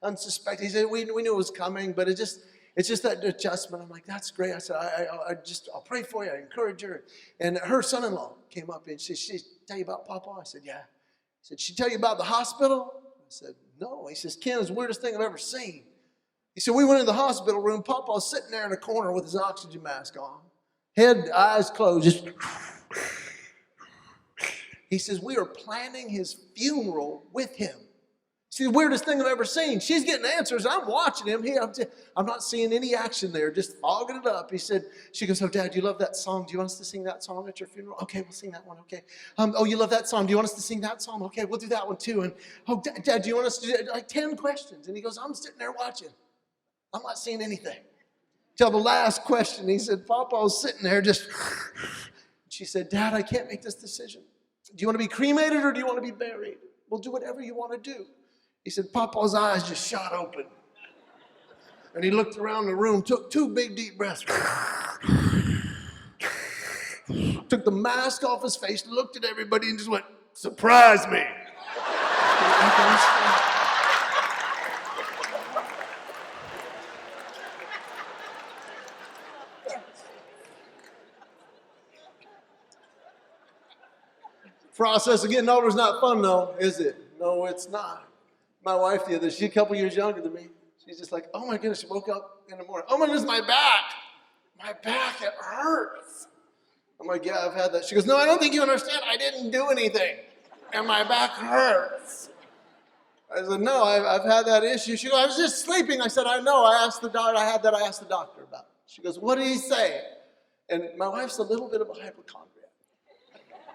Speaker 18: unsuspected. He said, we knew it was coming, but it's just that adjustment. I'm like, that's great. I said, I'll pray for you. I encourage her. And her son-in-law came up and she tell you about Papa? I said, yeah. He said, she tell you about the hospital? I said, no. He says, Ken, it's the weirdest thing I've ever seen. He said, we went in the hospital room. Papa was sitting there in a corner with his oxygen mask on. Head, eyes closed. Just. He says, we are planning his funeral with him. See, the weirdest thing I've ever seen. She's getting answers. I'm watching him. I'm not seeing any action there, just fogging it up. She goes, oh, Dad, you love that song. Do you want us to sing that song at your funeral? Okay, we'll sing that one. Okay. Oh, you love that song. Do you want us to sing that song? Okay, we'll do that one too. And, oh, Dad, do you want us to do like 10 questions? And he goes, I'm sitting there watching. I'm not seeing anything. Till the last question, he said, Papa was sitting there just. She said, Dad, I can't make this decision. Do you want to be cremated or do you want to be buried? We'll do whatever you want to do. He said, Papa's eyes just shot open. And he looked around the room, took 2 big, deep breaths. Took the mask off his face, looked at everybody, and just went, surprise me. Process of getting older is not fun, though, is it? No, it's not. My wife the other, she's a couple years younger than me. She's just like, oh my goodness, she woke up in the morning. Oh my goodness, my back. My back, it hurts. I'm like, yeah, I've had that. She goes, no, I don't think you understand. I didn't do anything. And my back hurts. I said, no, I've had that issue. She goes, I was just sleeping. I said, I know. I asked the doctor. I asked the doctor about it. She goes, what did he say? And my wife's a little bit of a hypochondriac.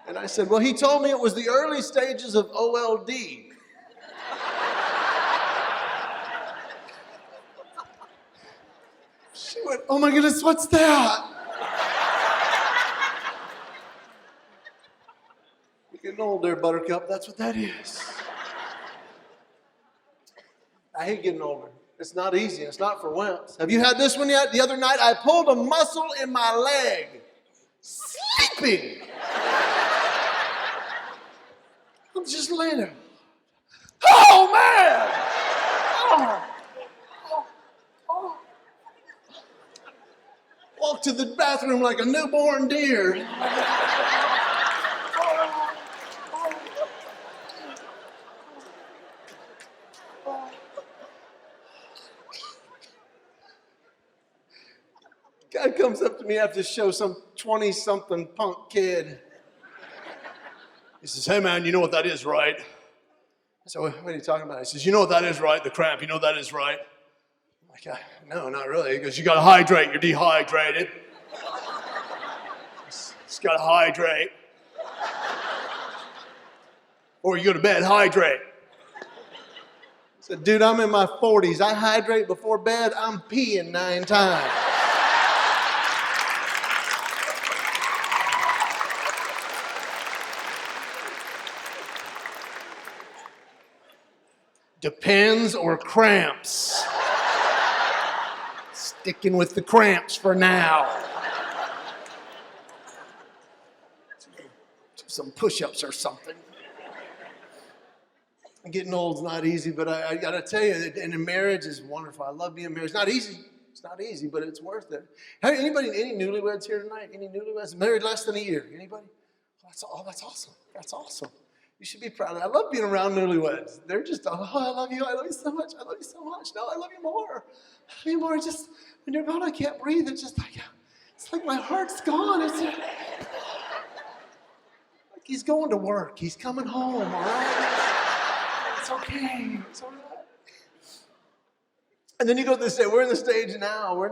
Speaker 18: And I said, well, he told me it was the early stages of OLD. She went, oh my goodness, what's that? You're getting old there, Buttercup. That's what that is. I hate getting older. It's not easy. It's not for wimps. Have you had this one yet? The other night, I pulled a muscle in my leg. Sleeping. I'm just laying there. Oh, man! Oh. Walked to the bathroom like a newborn deer. Guy comes up to me after the show, some 20-something punk kid. He says, hey, man, you know what that is, right? I said, what are you talking about? He says, you know what that is, right? The cramp, you know what that is, right? I'm like, no, not really. He goes, you got to hydrate. You're dehydrated. Just got to hydrate. Or you go to bed, hydrate. I said, dude, I'm in my 40s. I hydrate before bed. I'm peeing 9 times. Depends or cramps. Sticking with the cramps for now. Some push-ups or something. Getting old's not easy, but I gotta tell you, and a marriage is wonderful. I love being married. It's not easy. It's not easy, but it's worth it. Anybody, any newlyweds here tonight? Any newlyweds? Married less than a year? Anybody? Oh, that's awesome. That's awesome. You should be proud of that. I love being around newlyweds. They're just, oh, I love you so much, I love you so much. No, I love you more. I love you more. Just, when you're gone, I can't breathe. It's just like, my heart's gone. It's like he's going to work. He's coming home, all right? It's okay. It's all right. And then you go to this day, we're in the stage now where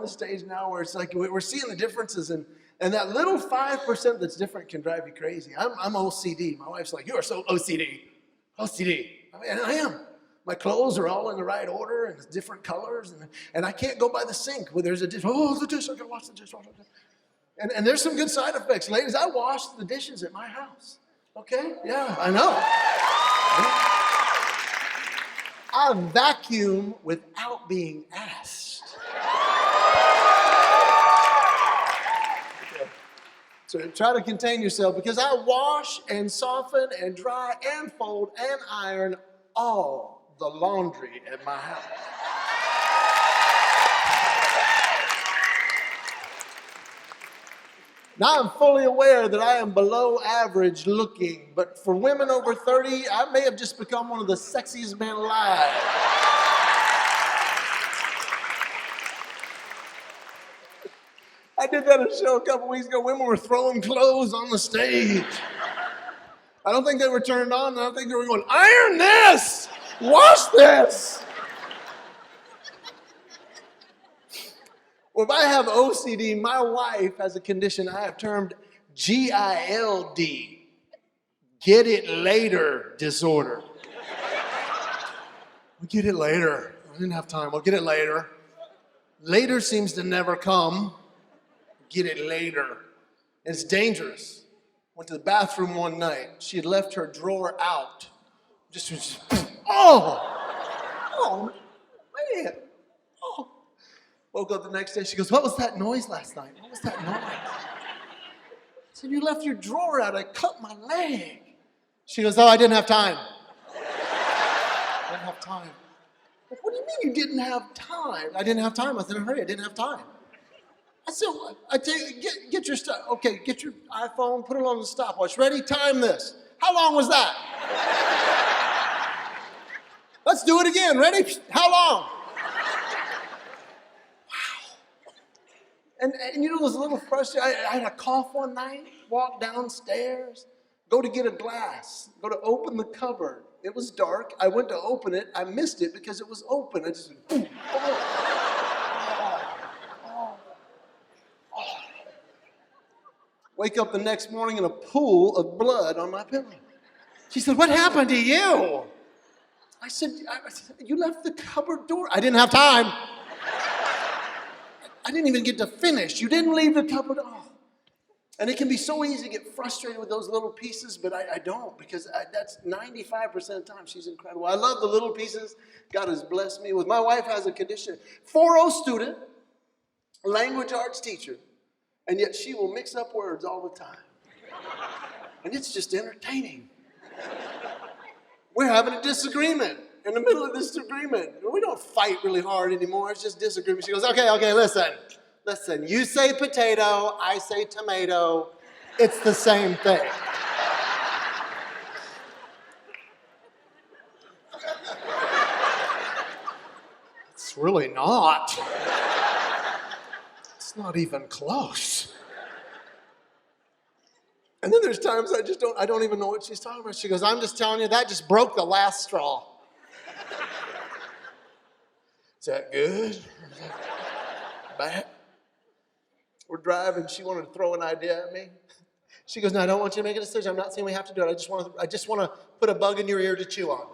Speaker 18: it's like we're seeing the differences, and that little 5% that's different can drive you crazy. I'm OCD. My wife's like, you are so OCD. OCD. And I am. My clothes are all in the right order and different colors, and I can't go by the sink where there's a dish. Oh, the dish, I gotta wash the dish. And there's some good side effects. Ladies, I wash the dishes at my house. Okay? Yeah, I know. I vacuum without being asked. So try to contain yourself, because I wash and soften and dry and fold and iron all the laundry at my house. Now I'm fully aware that I am below average looking, but for women over 30, I may have just become one of the sexiest men alive. I did that at a show a couple weeks ago. Women were throwing clothes on the stage. I don't think they were turned on. I don't think they were going, iron this, wash this. Well, if I have OCD, my wife has a condition I have termed GILD, get it later disorder. We'll get it later. I didn't have time. We'll get it later. Later seems to never come. Get it later. It's dangerous. Went to the bathroom one night. She had left her drawer out. Just oh, man. Oh. Woke up the next day, she goes, what was that noise last night? What was that noise? I said, you left your drawer out, I cut my leg. She goes, oh, I didn't have time. I didn't have time. Like, what do you mean you didn't have time? I didn't have time. I said, hurry, I didn't have time. I said, I tell you, get your stuff. Okay, get your iPhone, put it on the stopwatch. Ready? Time this. How long was that? Let's do it again. Ready? How long? And you know, it was a little frustrating. I had a cough one night, walked downstairs, go to get a glass, go to open the cupboard. It was dark. I went to open it. I missed it because it was open. I just went, boom. Wake up the next morning in a pool of blood on my pillow. She said, what happened to you? I said, you left the cupboard door. I didn't have time. I didn't even get to finish. You didn't leave the cupboard. Oh. And it can be so easy to get frustrated with those little pieces, but I don't, because that's 95% of the time. She's incredible. I love the little pieces God has blessed me with. My wife has a condition. 4.0 student, language arts teacher, and yet she will mix up words all the time. And it's just entertaining. We're having a disagreement. In the middle of this disagreement, we don't fight really hard anymore. It's just disagreement. She goes, okay, listen. You say potato, I say tomato. It's the same thing. It's really not. It's not even close. And then there's times I don't even know what she's talking about. She goes, I'm just telling you, that just broke the last straw. Is that good? Is that bad? We're driving. She wanted to throw an idea at me. She goes, no, I don't want you to make a decision. I'm not saying we have to do it. I just want to put a bug in your ear to chew on.